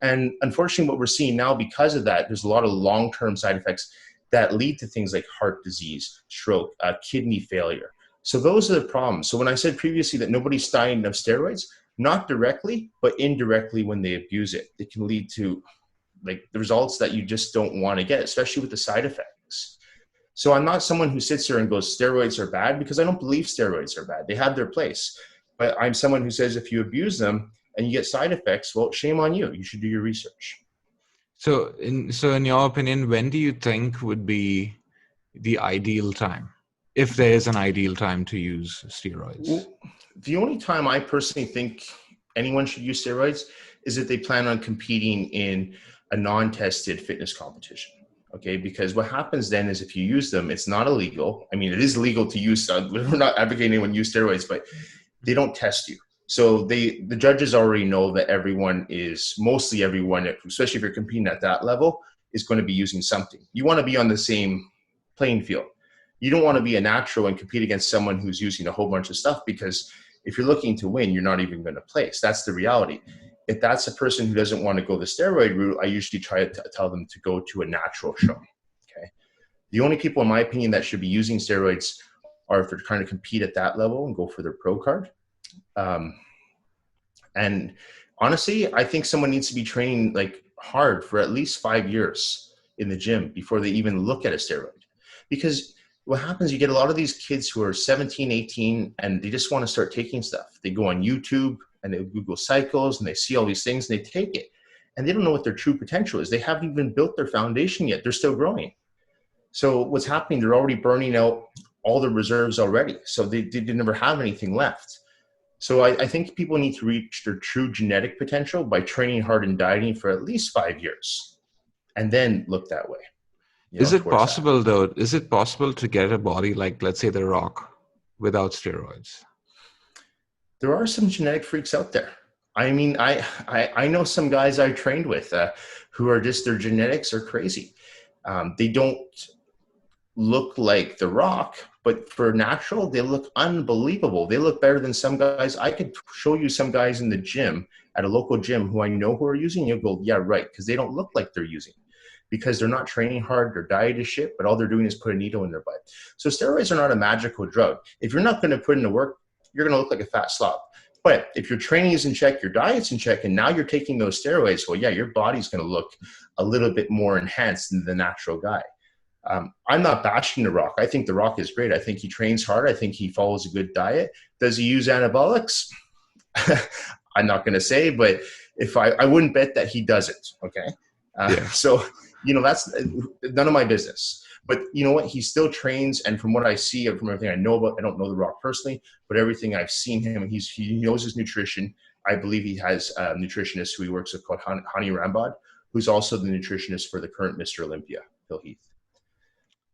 And unfortunately, what we're seeing now because of that, there's a lot of long-term side effects that lead to things like heart disease, stroke, kidney failure. So those are the problems. So when I said previously that nobody's dying of steroids, not directly, but indirectly when they abuse it, it can lead to like the results that you just don't want to get, especially with the side effects. So I'm not someone who sits there and goes, steroids are bad, because I don't believe steroids are bad. They have their place. But I'm someone who says if you abuse them and you get side effects, well, shame on you. You should do your research. So in your opinion, when do you think would be the ideal time, if there is an ideal time to use steroids? Well, the only time I personally think anyone should use steroids is if they plan on competing in a non-tested fitness competition. Okay, because what happens then is if you use them, it's not illegal. I mean, it is legal to use. We're not advocating anyone use steroids, but they don't test you. So the judges already know that mostly everyone, especially if you're competing at that level, is going to be using something. You want to be on the same playing field. You don't want to be a natural and compete against someone who's using a whole bunch of stuff, because if you're looking to win, you're not even going to place. That's the reality. If that's a person who doesn't want to go the steroid route, I usually try to tell them to go to a natural show. Okay. The only people, in my opinion, that should be using steroids are if they're trying to compete at that level and go for their pro card. And honestly, I think someone needs to be training like hard for at least 5 years in the gym before they even look at a steroid. Because what happens, you get a lot of these kids who are 17, 18, and they just want to start taking stuff. They go on YouTube and they Google cycles and they see all these things and they take it. And they don't know what their true potential is. They haven't even built their foundation yet. They're still growing. So what's happening, they're already burning out all the reserves already. So they never have anything left. So I think people need to reach their true genetic potential by training hard and dieting for at least 5 years and then look that way. Is it Towards possible though? Is it possible to get a body like, let's say, The Rock without steroids? There are some genetic freaks out there. I mean, I know some guys I trained with who are just, their genetics are crazy. They don't look like The Rock, but for natural, they look unbelievable. They look better than some guys. I could show you some guys in the gym at a local gym who I know who are using. You'll go, yeah, right, because they don't look like they're using, because they're not training hard. Their diet is shit, but all they're doing is put a needle in their butt. So steroids are not a magical drug. If you're not going to put in the work, you're going to look like a fat slob. But if your training is in check, your diet's in check, and now you're taking those steroids, well, yeah, your body's going to look a little bit more enhanced than the natural guy. I'm not bashing The Rock. I think The Rock is great. I think he trains hard. I think he follows a good diet. Does he use anabolics? I'm not going to say, but if I wouldn't bet that he doesn't. Okay. So, that's none of my business. But you know what? He still trains. And from what I see, and from everything I know about, I don't know The Rock personally, but everything I've seen him, he knows his nutrition. I believe he has a nutritionist who he works with called Hani Rambod, who's also the nutritionist for the current Mr. Olympia, Phil Heath.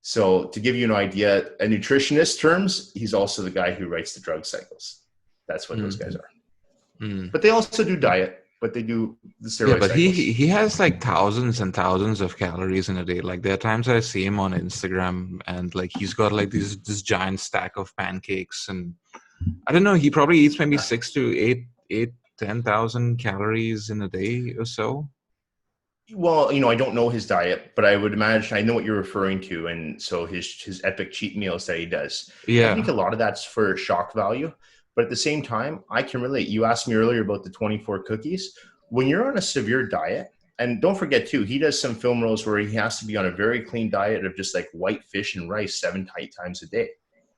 So to give you an idea, a nutritionist terms, he's also the guy who writes the drug cycles. That's what those guys are. But they also do diet, but they do the steroid Yeah, but cycles. he has like thousands and thousands of calories in a day. Like there are times I see him on Instagram and like he's got like this giant stack of pancakes, and I don't know, he probably eats maybe 10,000 calories in a day or so. Well, I don't know his diet, but I would imagine I know what you're referring to. And so his epic cheat meals that he does, I think a Yeah. lot of that's for shock value. But at the same time, I can relate. You asked me earlier about the 24 cookies. When you're on a severe diet, and don't forget too, he does some film roles where he has to be on a very clean diet of just like white fish and rice 7 to 8 times a day.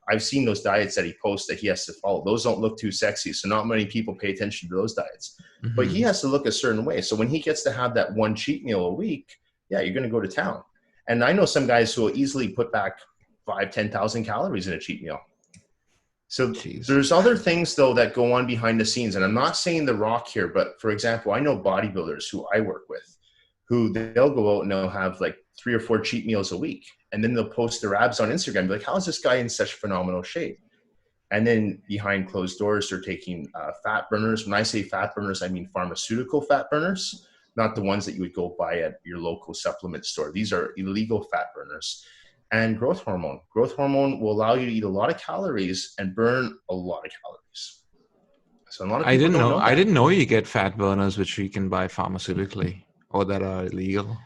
I've seen those diets that he posts that he has to follow. Those don't look too sexy. So not many people pay attention to those diets. But he has to look a certain way. So when he gets to have that one cheat meal a week, yeah, you're going to go to town. And I know some guys who will easily put back 10,000 calories in a cheat meal. So Jeez. there's other things, though, that go on behind the scenes. And I'm not saying The Rock here, but for example, I know bodybuilders who I work with who they'll go out and they'll have like 3 or 4 cheat meals a week. And then they'll post their abs on Instagram. Be like, how is this guy in such phenomenal shape? And then behind closed doors, they're taking fat burners. When I say fat burners, I mean pharmaceutical fat burners, not the ones that you would go buy at your local supplement store. These are illegal fat burners. And growth hormone. Growth hormone will allow you to eat a lot of calories and burn a lot of calories. So a lot of people don't know I that. didn't know you get fat burners which you can buy pharmaceutically or that are illegal.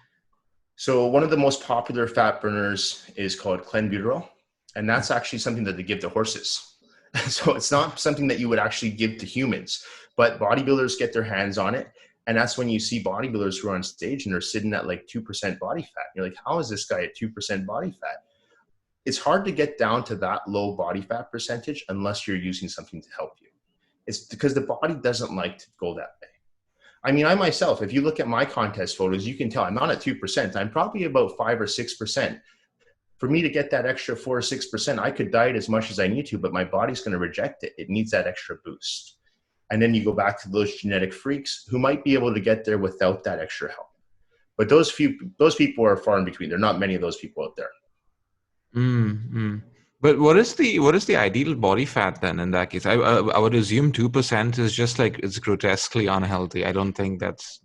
So one of the most popular fat burners is called clenbuterol, and that's actually something that they give to horses. So it's not something that you would actually give to humans, but bodybuilders get their hands on it. And that's when you see bodybuilders who are on stage and they're sitting at like 2% body fat. You're like, how is this guy at 2% body fat? It's hard to get down to that low body fat percentage unless you're using something to help you. It's because the body doesn't like to go that way. I mean, I myself, if you look at my contest photos, you can tell I'm not at 2%. I'm probably about 5 or 6%. For me to get that extra 4 or 6%, I could diet as much as I need to, but my body's going to reject it. It needs that extra boost. And then you go back to those genetic freaks who might be able to get there without that extra help. But those people are far in between. There are not many of those people out there. Mm. But what is the ideal body fat then in that case? I would assume 2% is just like it's grotesquely unhealthy. I don't think that's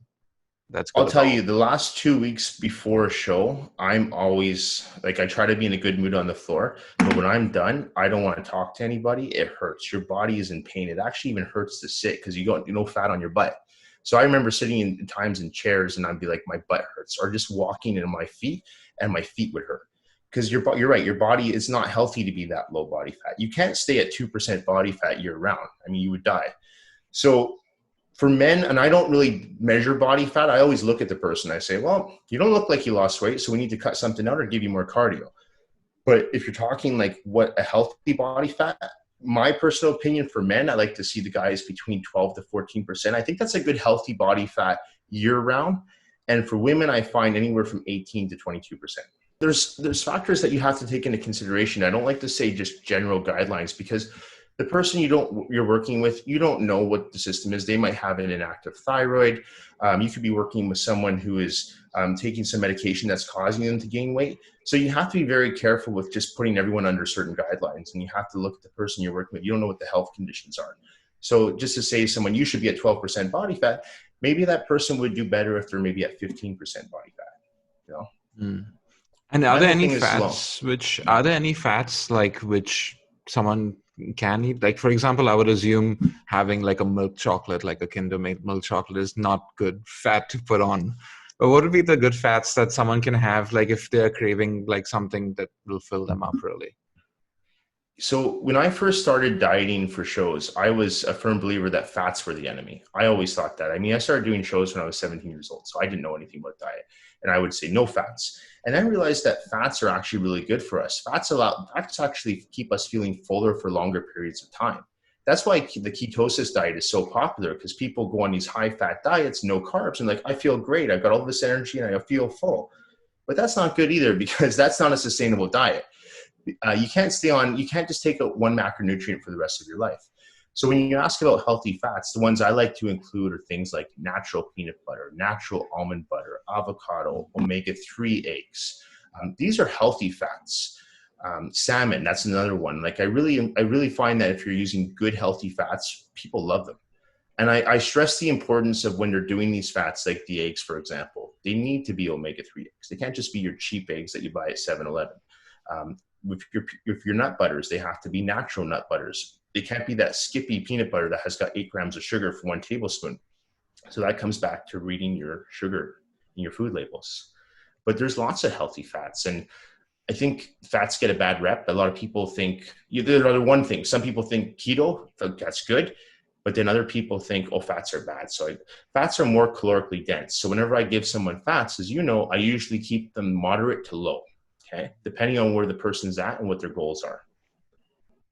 I'll good at tell you, all. the last 2 weeks before a show, I'm always like, I try to be in a good mood on the floor. But when I'm done, I don't want to talk to anybody. It hurts. Your body is in pain. It actually even hurts to sit because you got fat on your butt. So I remember sitting in times in chairs and I'd be like, my butt hurts, or just walking in my feet and my feet would hurt. Because you're right. Your body is not healthy to be that low body fat. You can't stay at 2% body fat year round. I mean, you would die. So for men, and I don't really measure body fat, I always look at the person. I say, well, you don't look like you lost weight, so we need to cut something out or give you more cardio. But if you're talking like what a healthy body fat, my personal opinion for men, I like to see the guys between 12 to 14%. I think that's a good healthy body fat year round. And for women, I find anywhere from 18 to 22%. There's factors that you have to take into consideration. I don't like to say just general guidelines because the person you're working with, you don't know what the system is. They might have an inactive thyroid. You could be working with someone who is taking some medication that's causing them to gain weight. So you have to be very careful with just putting everyone under certain guidelines, and you have to look at the person you're working with. You don't know what the health conditions are. So just to say to someone, you should be at 12% body fat, maybe that person would do better if they're maybe at 15% body fat. You know? Mm. And My whole thing is slow. are there any fats like which someone can eat? Like, for example, I would assume having like a milk chocolate, like a Kinder milk chocolate is not good fat to put on. But what would be the good fats that someone can have, like if they're craving like something that will fill them up really? So when I first started dieting for shows, I was a firm believer that fats were the enemy. I always thought that. I mean, I started doing shows when I was 17 years old, so I didn't know anything about diet. And I would say no fats. And I realized that fats are actually really good for us. Fats actually keep us feeling fuller for longer periods of time. That's why the ketosis diet is so popular, because people go on these high fat diets, no carbs, and like, I feel great. I've got all this energy and I feel full. But that's not good either, because that's not a sustainable diet. You can't just take out one macronutrient for the rest of your life. So when you ask about healthy fats, the ones I like to include are things like natural peanut butter, natural almond butter, avocado, omega-3 eggs. These are healthy fats. Salmon, that's another one. Like I really find that if you're using good healthy fats, people love them. And I stress the importance of when they're doing these fats, like the eggs, for example, they need to be omega-3 eggs. They can't just be your cheap eggs that you buy at 7-Eleven. If your nut butters, they have to be natural nut butters. They can't be that Skippy peanut butter that has got 8 grams of sugar for 1 tablespoon. So that comes back to reading your sugar in your food labels. But there's lots of healthy fats. And I think fats get a bad rep. A lot of people think, there's one thing. Some people think keto, that's good. But then other people think, oh, fats are bad. So fats are more calorically dense. So whenever I give someone fats, as you know, I usually keep them moderate to low. Okay, depending on where the person's at and what their goals are.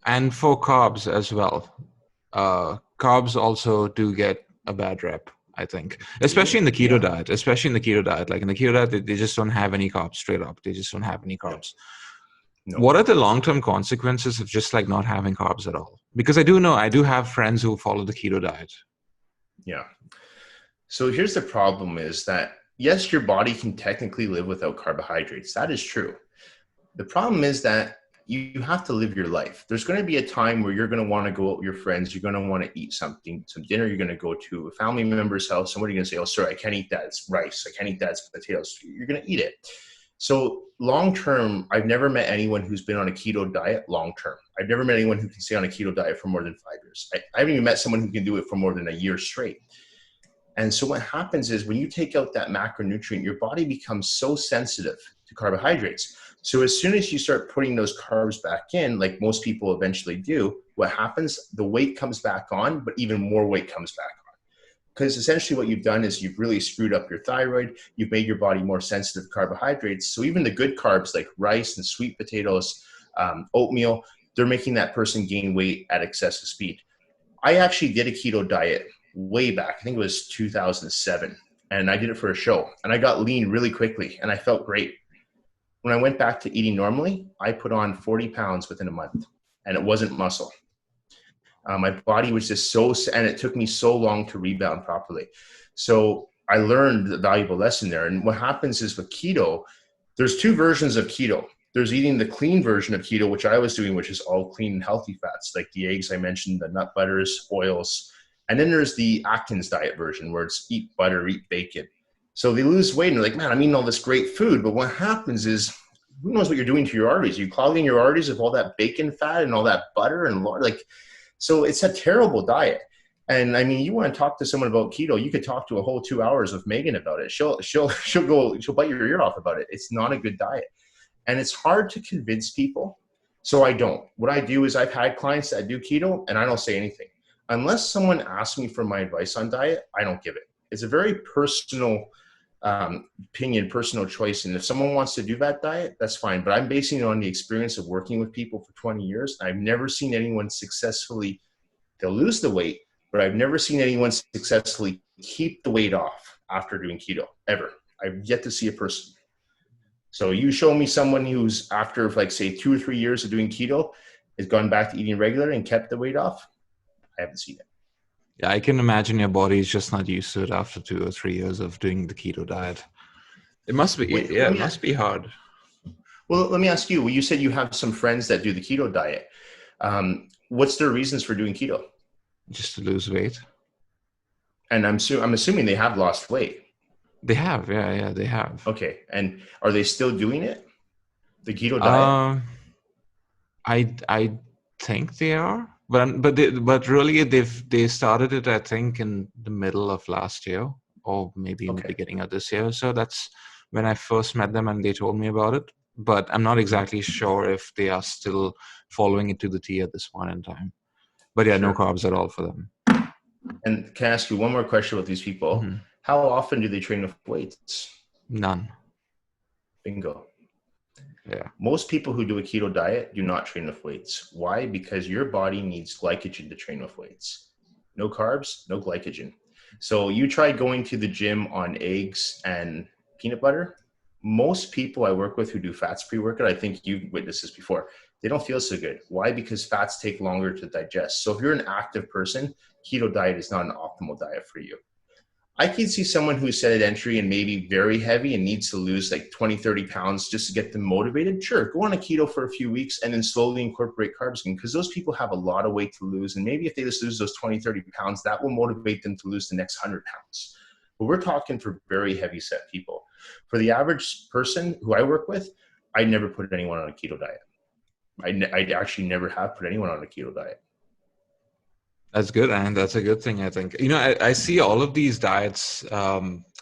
And for carbs as well. Carbs also do get a bad rep, I think, especially in the keto Yeah. diet. Like in the keto diet, they just don't have any carbs straight up. They just don't have any No. carbs. No. What are the long-term consequences of just like not having carbs at all? Because I do have friends who follow the keto diet. Yeah. So here's the problem is that, yes, your body can technically live without carbohydrates. That is true. The problem is that you have to live your life. There's going to be a time where you're going to want to go out with your friends. You're going to want to eat something, some dinner. You're going to go to a family member's house. Somebody's going to say, oh, sorry, I can't eat that. It's rice. I can't eat that. It's potatoes. You're going to eat it. So long term, I've never met anyone who's been on a keto diet long term. I've never met anyone who can stay on a keto diet for more than 5 years. I haven't even met someone who can do it for more than a year straight. And so what happens is when you take out that macronutrient, your body becomes so sensitive to carbohydrates. So as soon as you start putting those carbs back in, like most people eventually do, what happens? The weight comes back on, but even more weight comes back on. Because essentially what you've done is you've really screwed up your thyroid. You've made your body more sensitive to carbohydrates. So even the good carbs like rice and sweet potatoes, oatmeal, they're making that person gain weight at excessive speed. I actually did a keto diet way back. I think it was 2007. And I did it for a show. And I got lean really quickly and I felt great. When I went back to eating normally, I put on 40 pounds within a month. And it wasn't muscle. My body was just and it took me so long to rebound properly. So I learned the valuable lesson there. And what happens is with keto, there's two versions of keto. There's eating the clean version of keto, which I was doing, which is all clean and healthy fats, like the eggs I mentioned, the nut butters, oils. And then there's the Atkins diet version where it's eat butter, eat bacon. So they lose weight and they're like, man, I'm eating all this great food. But what happens is, who knows what you're doing to your arteries? You're clogging your arteries with all that bacon fat and all that butter and so it's a terrible diet. And I mean, you want to talk to someone about keto, you could talk to a whole 2 hours with Megan about it. She'll bite your ear off about it. It's not a good diet. And it's hard to convince people. So I don't. What I do is I've had clients that do keto and I don't say anything. Unless someone asks me for my advice on diet, I don't give it. It's a very personal opinion, personal choice. And if someone wants to do that diet, that's fine. But I'm basing it on the experience of working with people for 20 years. I've never seen anyone successfully, they'll lose the weight, but I've never seen anyone successfully keep the weight off after doing keto, ever. I've yet to see a person. So you show me someone who's after like say 2 or 3 years of doing keto has gone back to eating regular and kept the weight off. I haven't seen it. Yeah, I can imagine your body is just not used to it after 2 or 3 years of doing the keto diet. It must be, it must be hard. Well, let me ask you, you said you have some friends that do the keto diet. What's their reasons for doing keto? Just to lose weight. And I'm assuming they have lost weight. They have, yeah, they have. Okay, and are they still doing it? The keto diet? I think they are. But really they started it, I think, in the middle of last year or maybe in the beginning of this year. So that's when I first met them and they told me about it. But I'm not exactly sure if they are still following it to the T at this point in time. But yeah, no carbs at all for them. And can I ask you one more question about these people? Mm-hmm. How often do they train with weights? None. Bingo. Yeah. Most people who do a keto diet do not train with weights. Why? Because your body needs glycogen to train with weights. No carbs, no glycogen. So you try going to the gym on eggs and peanut butter. Most people I work with who do fats pre-workout, I think you've witnessed this before, they don't feel so good. Why? Because fats take longer to digest. So if you're an active person, keto diet is not an optimal diet for you. I can see someone who's set at entry and maybe very heavy and needs to lose like 20, 30 pounds just to get them motivated. Sure, go on a keto for a few weeks and then slowly incorporate carbs again, because those people have a lot of weight to lose. And maybe if they just lose those 20, 30 pounds, that will motivate them to lose the next 100 pounds. But we're talking for very heavy set people. For the average person who I work with, I never put anyone on a keto diet. I actually never have put anyone on a keto diet. That's good, and that's a good thing, I think. You know, I see all of these diets,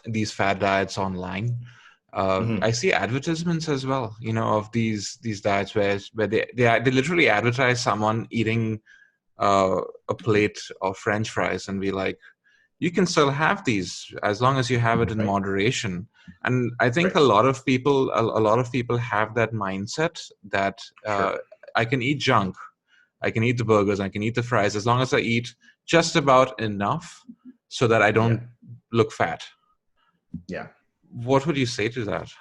these fad diets online. I see advertisements as well, you know, of these diets where they literally advertise someone eating a plate of French fries and be like, you can still have these as long as you have it in moderation. And I think a lot of people have that mindset that I can eat junk. I can eat the burgers, I can eat the fries, as long as I eat just about enough so that I don't look fat. Yeah. What would you say to that?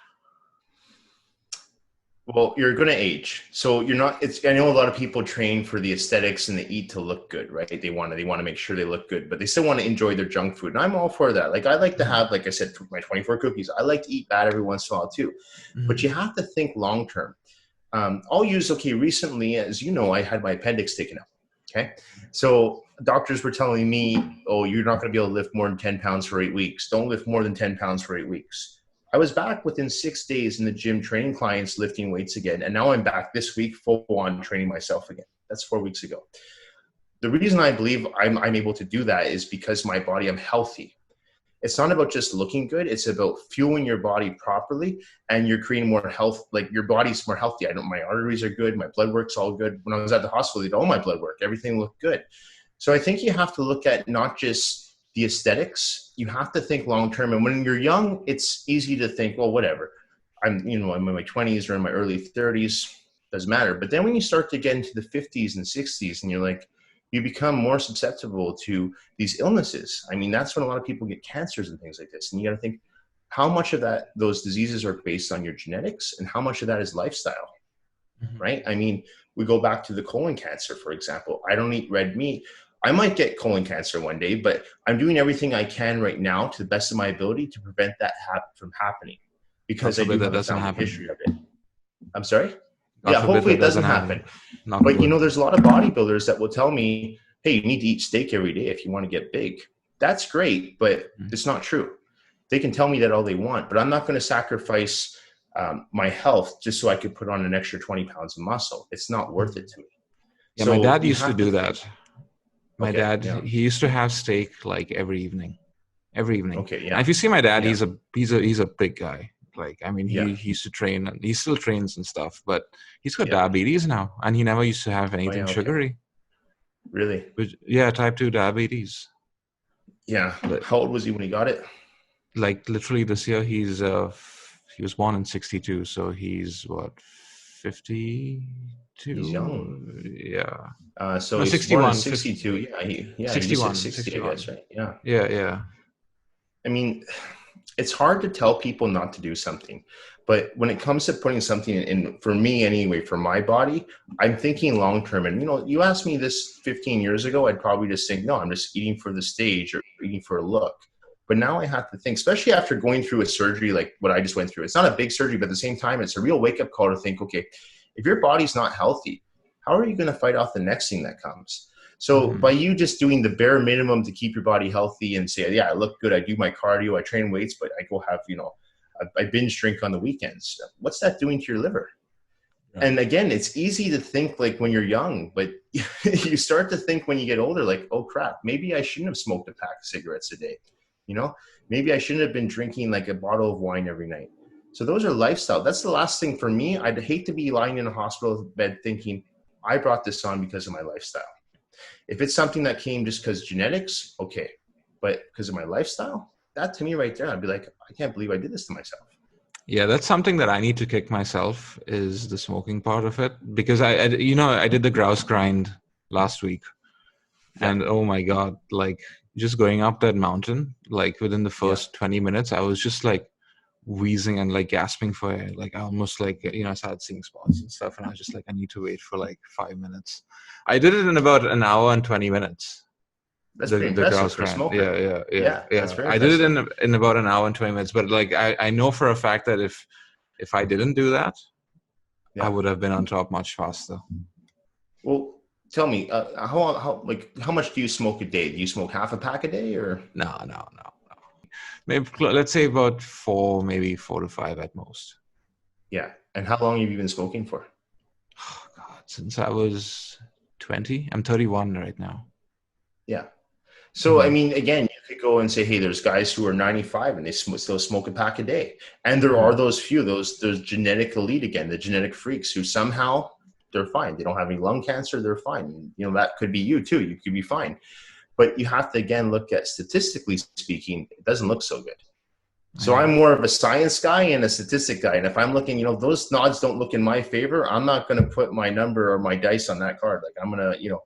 Well, you're going to age. So you're not, I know a lot of people train for the aesthetics and they eat to look good, right? They want to make sure they look good, but they still want to enjoy their junk food. And I'm all for that. Like I like to have, like I said, my 24 cookies. I like to eat that every once in a while too, but you have to think long-term. I'll use, recently, as you know, I had my appendix taken out. Okay. So doctors were telling me, oh, you're not going to be able to lift more than 10 pounds for 8 weeks. Don't lift more than 10 pounds for 8 weeks. I was back within 6 days in the gym training clients, lifting weights again. And now I'm back this week full on training myself again. That's 4 weeks ago. The reason I believe I'm able to do that is because my body, I'm healthy. It's not about just looking good. It's about fueling your body properly, and you're creating more health. Like your body's more healthy. My arteries are good. My blood work's all good. When I was at the hospital, they did all my blood work. Everything looked good. So I think you have to look at not just the aesthetics. You have to think long-term. And when you're young, it's easy to think, well, whatever. I'm in my 20s or in my early 30s, doesn't matter. But then when you start to get into the 50s and 60s and you're like, you become more susceptible to these illnesses. I mean, that's when a lot of people get cancers and things like this. And you got to think how much of those diseases are based on your genetics and how much of that is lifestyle, right? I mean, we go back to the colon cancer, for example. I don't eat red meat. I might get colon cancer one day, but I'm doing everything I can right now to the best of my ability to prevent that from happening, because I do have a family history of it. I'm sorry? Yeah, hopefully it doesn't happen. But there's a lot of bodybuilders that will tell me, hey, you need to eat steak every day if you want to get big. That's great, but it's not true. They can tell me that all they want, but I'm not going to sacrifice my health just so I could put on an extra 20 pounds of muscle. It's not worth it to me. Yeah, so my dad used to do that. My dad, he used to have steak like every evening. Okay, yeah. And if you see my dad, he's a big guy. Like, I mean, he used to train, and he still trains and stuff, but he's got diabetes now, and he never used to have anything sugary. Really? But, yeah, type 2 diabetes. Yeah. How old was he when he got it? Like, literally this year, he was born in 62, so he's what, 52? He's young. Yeah. So no, he's 61, born in 62. 61, 60, 61. I guess, right? Yeah. Yeah. I mean, it's hard to tell people not to do something, but when it comes to putting something in, for me anyway, for my body, I'm thinking long-term. And, you asked me this 15 years ago, I'd probably just think, no, I'm just eating for the stage or eating for a look. But now I have to think, especially after going through a surgery like what I just went through. It's not a big surgery, but at the same time, it's a real wake-up call to think, okay, if your body's not healthy, how are you going to fight off the next thing that comes? So by you just doing the bare minimum to keep your body healthy and say, yeah, I look good, I do my cardio, I train weights, but I go have, I binge drink on the weekends. What's that doing to your liver? Right. And again, it's easy to think like when you're young, but you start to think when you get older, like, oh crap, maybe I shouldn't have smoked a pack of cigarettes a day. Maybe I shouldn't have been drinking like a bottle of wine every night. So those are lifestyle. That's the last thing for me. I'd hate to be lying in a hospital bed thinking I brought this on because of my lifestyle. If it's something that came just because genetics, okay. But because of my lifestyle, that to me right there, I'd be like, I can't believe I did this to myself. Yeah, that's something that I need to kick myself, is the smoking part of it. Because I did the grouse grind last week. Yeah. And oh my God, like just going up that mountain, like within the first 20 minutes, I was just like wheezing and like gasping for air. Like I almost like, I started seeing spots and stuff, and I was just like, I need to wait for like 5 minutes. I did it in about an hour and 20 minutes. That's pretty impressive for a smoker. Yeah. That's very impressive. I did it in about an hour and 20 minutes, but like I know for a fact that if I didn't do that, I would have been on top much faster. Well, tell me, how much do you smoke a day? Do you smoke half a pack a day or? No. Maybe let's say about 4 to 5 at most. Yeah. And how long have you been smoking for? Oh God, since I was 20. I'm 31 right now. Yeah. So, I mean, again, you could go and say, hey, there's guys who are 95 and they still smoke a pack a day. And there are those few, those genetic elite, again, the genetic freaks who somehow they're fine. They don't have any lung cancer. They're fine. That could be you too. You could be fine. But you have to, again, look at statistically speaking, it doesn't look so good. So I'm more of a science guy and a statistic guy. And if I'm looking, those nods don't look in my favor, I'm not going to put my number or my dice on that card. Like I'm going to,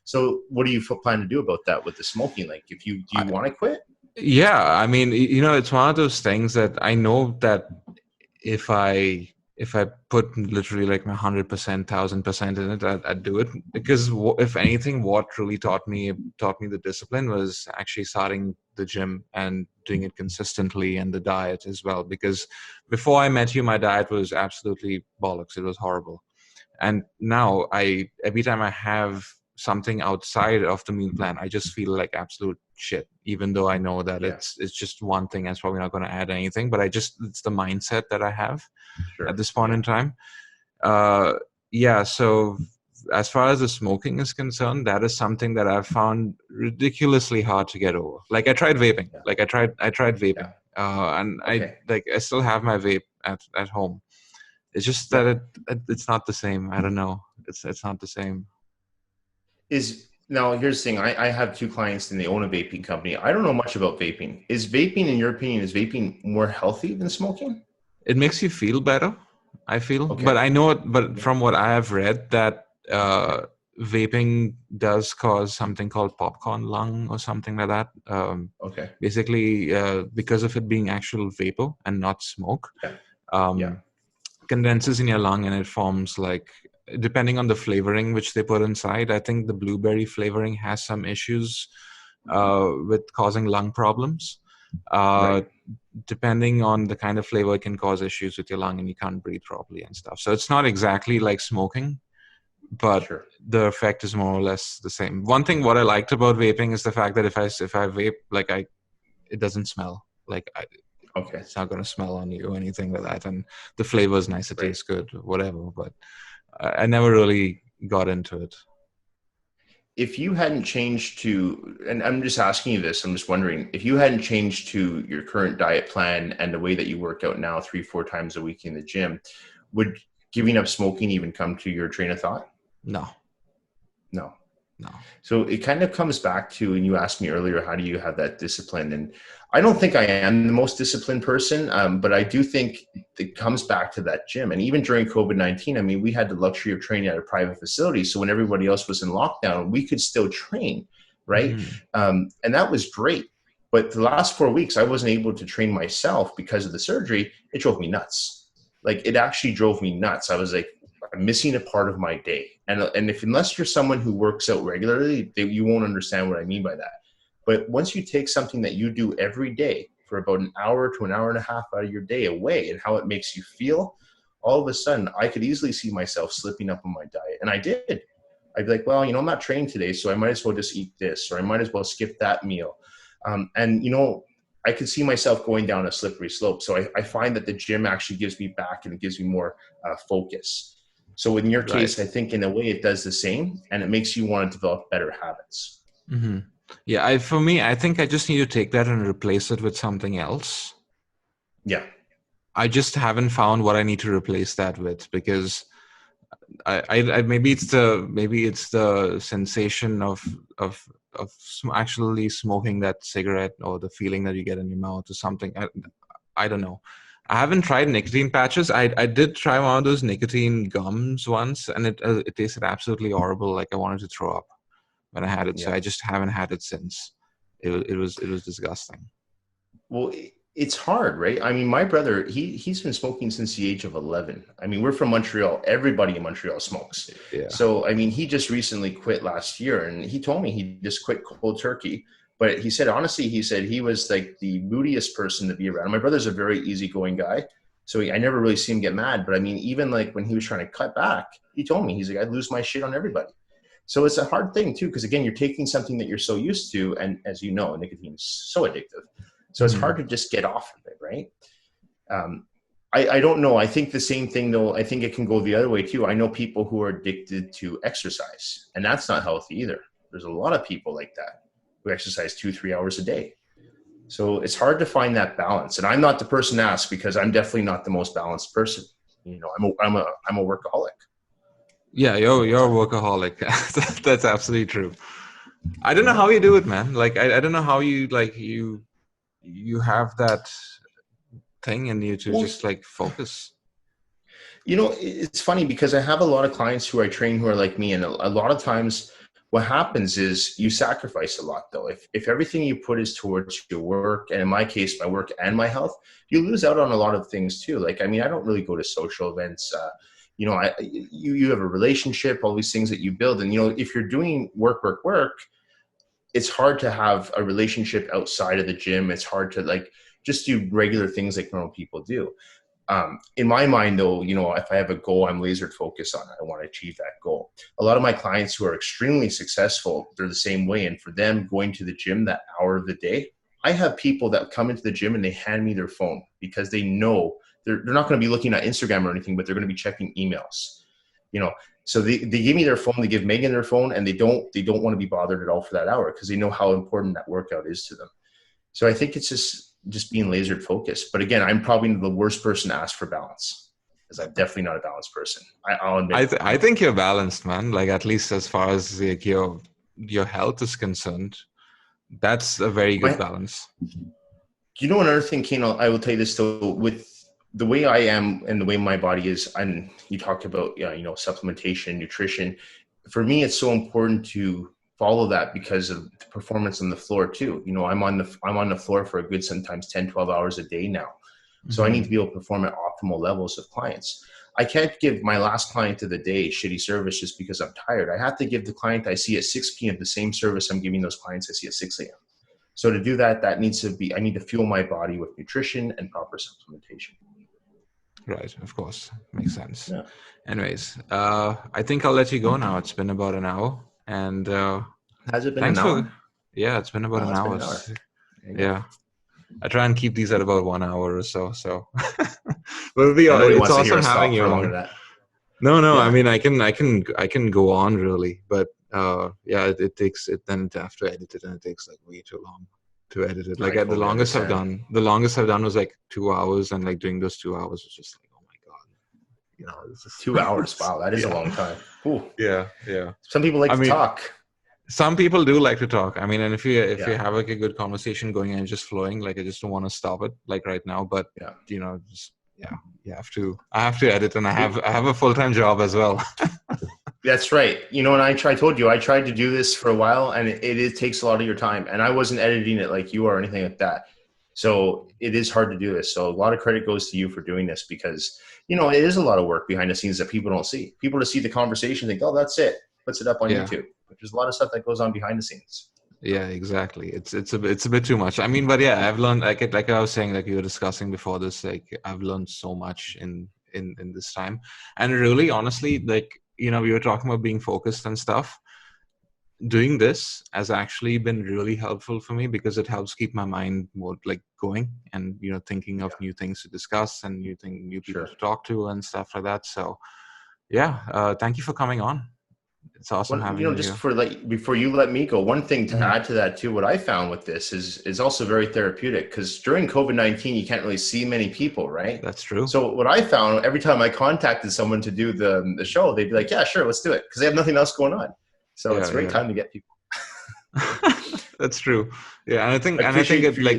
so what do you plan to do about that with the smoking? Like do you want to quit? Yeah. I mean, it's one of those things that I know that if I put literally like my 100%, 1000% in it, I'd do it. Because if anything, what really taught me the discipline was actually starting the gym and doing it consistently, and the diet as well. Because before I met you, my diet was absolutely bollocks. It was horrible. And now every time I have something outside of the meal plan, I just feel like absolute shit, even though I know that Yeah. it's just one thing. It's probably not going to add anything, but it's the mindset that I have Sure. at this point in time. Yeah. So as far as the smoking is concerned, that is something that I've found ridiculously hard to get over. Like I tried vaping, Yeah. like I tried vaping, and Okay. I still have my vape at home. It's just that it's not the same. I don't know. It's not the same. Now here's the thing. I have 2 clients and they own a vaping company. I don't know much about vaping. Is vaping, in your opinion, is vaping more healthy than smoking? It makes you feel better, I feel. Okay. But I know it, but Yeah. from what I have read, that Okay. vaping does cause something called popcorn lung or something like that. Okay. Basically, because of it being actual vapor and not smoke, Yeah. Yeah. um, condenses in your lung and it forms like, depending on the flavoring which they put inside, I think the blueberry flavoring has some issues with causing lung problems. Right. Depending on the kind of flavor, it can cause issues with your lung and you can't breathe properly and stuff. So it's not exactly like smoking, but Sure. the effect is more or less the same. One thing what I liked about vaping is the fact that if I vape, like it doesn't smell. Like Okay. it's not going to smell on you or anything like that, and the flavor is nice. It Right. tastes good, whatever. But I never really got into it. If you hadn't changed to, and I'm just asking you this, I'm just wondering, if you hadn't changed to your current diet plan and the way that you work out now 3-4 times a week in the gym, would giving up smoking even come to your train of thought? No. No. So it kind of comes back to, and you asked me earlier, how do you have that discipline? And I don't think I am the most disciplined person, but I do think it comes back to that gym. And even during COVID-19, I mean, we had the luxury of training at a private facility. So when everybody else was in lockdown, we could still train, right? Mm. And that was great. But the last 4 weeks, I wasn't able to train myself because of the surgery. It drove me nuts. Like, it actually drove me nuts. I was like, I'm missing a part of my day. And unless you're someone who works out regularly, you won't understand what I mean by that. But once you take something that you do every day for about an hour to an hour and a half out of your day away and how it makes you feel, all of a sudden I could easily see myself slipping up on my diet. And I did. I'd be like, well, I'm not training today, so I might as well just eat this, or I might as well skip that meal. I could see myself going down a slippery slope. So I find that the gym actually gives me back and it gives me more focus. So in your case, Right. I think in a way it does the same, and it makes you want to develop better habits. Mm-hmm. Yeah, for me, I think I just need to take that and replace it with something else. Yeah. I just haven't found what I need to replace that with, because I maybe it's the sensation of actually smoking that cigarette, or the feeling that you get in your mouth or something. I don't know. I haven't tried nicotine patches. I did try one of those nicotine gums once, and it tasted absolutely horrible. Like I wanted to throw up when I had it. So Yeah. I just haven't had it since. It was disgusting. Well, it's hard, right? I mean, my brother, he's been smoking since the age of 11. I mean, we're from Montreal. Everybody in Montreal smokes. Yeah. So, I mean, he just recently quit last year, and he told me he just quit cold turkey. But he said, honestly, he was like the moodiest person to be around. My brother's a very easygoing guy, so I never really see him get mad. But I mean, even like when he was trying to cut back, he told me, he's like, I'd lose my shit on everybody. So it's a hard thing too, because again, you're taking something that you're so used to, and as you know, nicotine is so addictive. So it's hard to just get off of it, right? I don't know. I think the same thing though. I think it can go the other way too. I know people who are addicted to exercise, and that's not healthy either. There's a lot of people like that who exercise 2-3 hours a day. So it's hard to find that balance. And I'm not the person to ask, because I'm definitely not the most balanced person. I'm a workaholic. Yeah, you're a workaholic. That's absolutely true. I don't know how you do it, man. Like I don't know how you you have that thing in you to just like focus. It's funny because I have a lot of clients who I train who are like me, and a lot of times what happens is you sacrifice a lot though. If everything you put is towards your work, and in my case, my work and my health, you lose out on a lot of things too. Like, I mean, I don't really go to social events. You have a relationship, all these things that you build. And, if you're doing work, it's hard to have a relationship outside of the gym. It's hard to like just do regular things like normal people do. In my mind, though, if I have a goal, I'm laser focused on it. I want to achieve that goal. A lot of my clients who are extremely successful, they're the same way. And for them, going to the gym that hour of the day, I have people that come into the gym and they hand me their phone because they know they're not going to be looking at Instagram or anything, but they're going to be checking emails. So they give me their phone, they give Megan their phone, and they don't want to be bothered at all for that hour because they know how important that workout is to them. So I think it's just being laser focused. But again, I'm probably the worst person to ask for balance because I'm definitely not a balanced person. I'll admit. I think you're balanced, man. Like, at least as far as like your health is concerned, that's a very good balance. Another thing, Kane, I will tell you this though, with the way I am and the way my body is, and you talked about, supplementation, nutrition. For me, it's so important to follow that because of the performance on the floor too. I'm on the floor for a good, sometimes 10, 12 hours a day now. So I need to be able to perform at optimal levels with clients. I can't give my last client of the day shitty service just because I'm tired. I have to give the client I see at 6 p.m. the same service I'm giving those clients I see at 6 a.m. So to do that, I need to fuel my body with nutrition and proper supplementation. Right, of course. Makes sense. Yeah. Anyways, I think I'll let you go now. It's been about an hour. And has it been an hour? Yeah, it's been about an hour. Been an hour. Yeah. I try and keep these at about 1 hour or so. But it's awesome having you on. No, yeah. I mean, I can go on really, but it takes it. Then I have to edit it, and it takes like way too long to edit it. Like the longest I've done was like 2 hours, and like doing those 2 hours was just like, oh my god, it's just 2 hours. Wow, that is a long time. Ooh. Yeah. Some people like to talk. Some people do like to talk. I mean, and if you have like a good conversation going and just flowing, like I just don't want to stop it like right now. But you have to. I have to edit, and I have a full-time job as well. That's right. And I told you I tried to do this for a while, and it takes a lot of your time. And I wasn't editing it like you are or anything like that. So it is hard to do this. So a lot of credit goes to you for doing this because it is a lot of work behind the scenes that people don't see. People just see the conversation, think, oh, that's it. Puts it up on YouTube. But there's a lot of stuff that goes on behind the scenes. Yeah, exactly. It's a bit too much. I mean, but yeah, I've learned like I was saying, like you were discussing before this, like I've learned so much in this time. And really, honestly, like, we were talking about being focused and stuff. Doing this has actually been really helpful for me because it helps keep my mind more like going and, thinking of new things to discuss and new people to talk to and stuff like that. So thank you for coming on. It's awesome having you. Just before you let me go, one thing to add to that too, what I found with this is also very therapeutic because during COVID-19, you can't really see many people, right? That's true. So what I found every time I contacted someone to do the show, they'd be like, yeah, sure, let's do it. Because they have nothing else going on. So it's a great time to get people. That's true. Yeah. And I think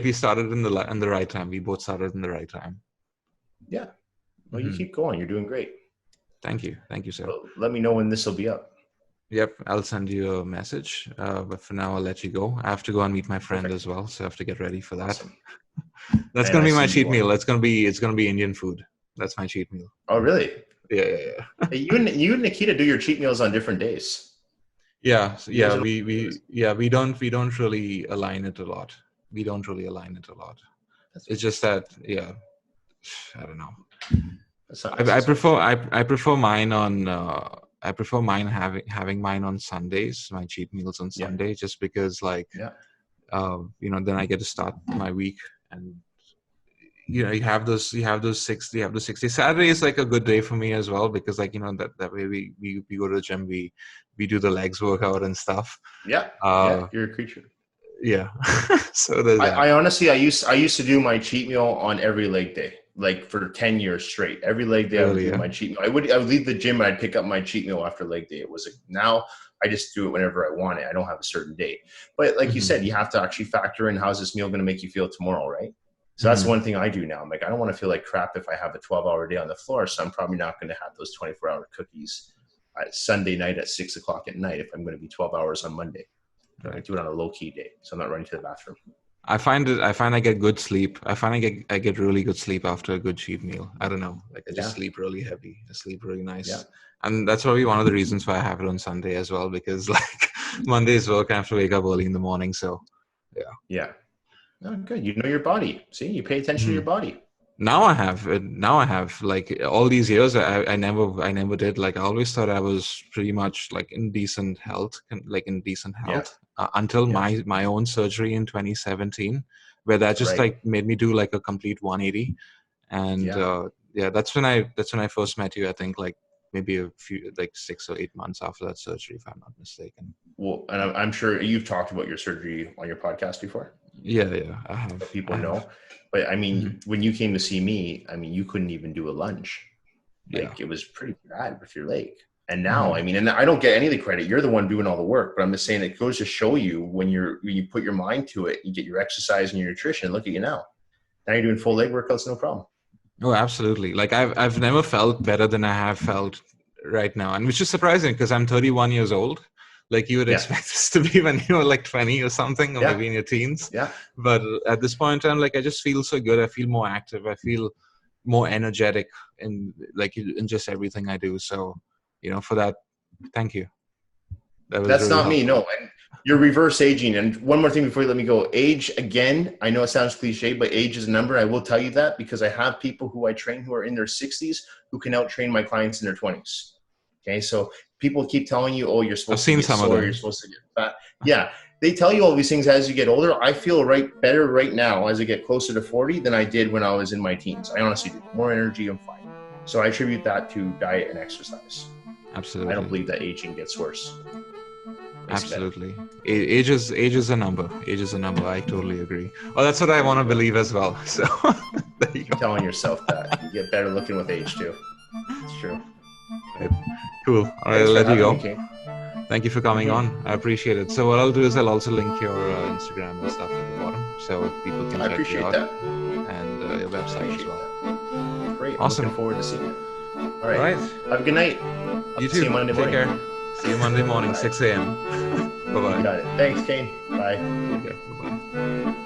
we started in the right time. We both started in the right time. Yeah. Well, you keep going. You're doing great. Thank you. Thank you, sir. So let me know when this will be up. Yep, I'll send you a message. But for now, I'll let you go. I have to go and meet my friend as well, so I have to get ready for that. Awesome. That's gonna be my cheat meal. It's gonna be Indian food. That's my cheat meal. Oh, really? Yeah. You and Nikita do your cheat meals on different days. Yeah. We don't really align it a lot. It's just that I don't know. I prefer mine on. I prefer having mine on Sundays, my cheat meals on Sunday, just because then I get to start my week and you have those 6 days. Saturday is like a good day for me as well because that way we go to the gym, we do the legs workout and stuff. You're a creature. Yeah. So there's I honestly I used to do my cheat meal on every leg day. Like for 10 years straight, every leg day I would do my cheat meal. I would leave the gym and I'd pick up my cheat meal after leg day. Now I just do it whenever I want it. I don't have a certain date. But like you said, you have to actually factor in how's this meal going to make you feel tomorrow, right? So that's one thing I do now. I'm like, I don't want to feel like crap if I have a 12-hour day on the floor. So I'm probably not going to have those 24-hour cookies Sunday night at 6 o'clock at night if I'm going to be 12 hours on Monday. I do it on a low-key day, so I'm not running to the bathroom. I find I get good sleep. I find I get really good sleep after a good cheat meal. I don't know. Like I just sleep really heavy. I sleep really nice. Yeah. And that's probably one of the reasons why I have it on Sunday as well, because like Monday's work, I have to wake up early in the morning. So yeah. Oh, good. You know your body. See, you pay attention to your body. Now I have. Now I have. Like all these years, I never did. Like I always thought I was pretty much like in decent health, Yeah. until Yeah. my own surgery in 2017, where that just Right. like made me do like a complete 180. And Yeah. yeah, that's when I first met you. I think like maybe a few like 6 or 8 months after that surgery, if I'm not mistaken. Well, and I'm sure you've talked about your surgery on your podcast before, Yeah, I so have. people know. But I mean, Mhm. when you came to see me, I mean, you couldn't even do a lunge. Yeah. Like it was pretty bad with your leg. And now, I Mhm. mean, and I don't get any of the credit. You're the one doing all the work, but I'm just saying it goes to show you when you put your mind to it, you get your exercise and your nutrition. Look at you now. Now you're doing full leg workouts, no problem. Oh, absolutely. Like I've never felt better than I have felt right now, and which is surprising because I'm 31 years old. Like you would Yeah. expect this to be when you were like 20 or something, or Yeah. maybe in your teens. Yeah. But at this point in time, like I just feel so good. I feel more active. I feel more energetic in just everything I do. So, for that, thank you. That was That's really not me. helpful. No. And you're reverse aging. And one more thing before you let me go. Age, again, I know it sounds cliche, but age is a number. I will tell you that because I have people who I train who are in their 60s who can out-train my clients in their 20s. Okay. So people keep telling you, oh, you're I've supposed to seen get some of sore, you're them. supposed to get fat. Yeah. They tell you all these things as you get older. I feel better right now as I get closer to 40 than I did when I was in my teens. I honestly do. More energy, I'm fine. So I attribute that to diet and exercise. I don't Absolutely. believe that aging gets worse. Makes it better. Absolutely. Age is a number. Age is a number. I totally agree. Well, that's what I want to believe as well. So there you Keep go. telling yourself that. You get better looking with age too. It's true. Right. Cool. All right, Thanks I'll for let you having go. me, Kane. Thank you for coming on. I appreciate it. So what I'll do is I'll also link your Instagram and stuff at the bottom so people can I check you appreciate out, that. and your website as well. That. Great. I'm Awesome. looking forward to seeing you. All All right. right. Have a good night. You See too. you Monday Take morning. care. See you Monday morning, Bye. 6 a.m. Bye-bye. You got it. Thanks, Kane. Bye. Take care. Bye-bye.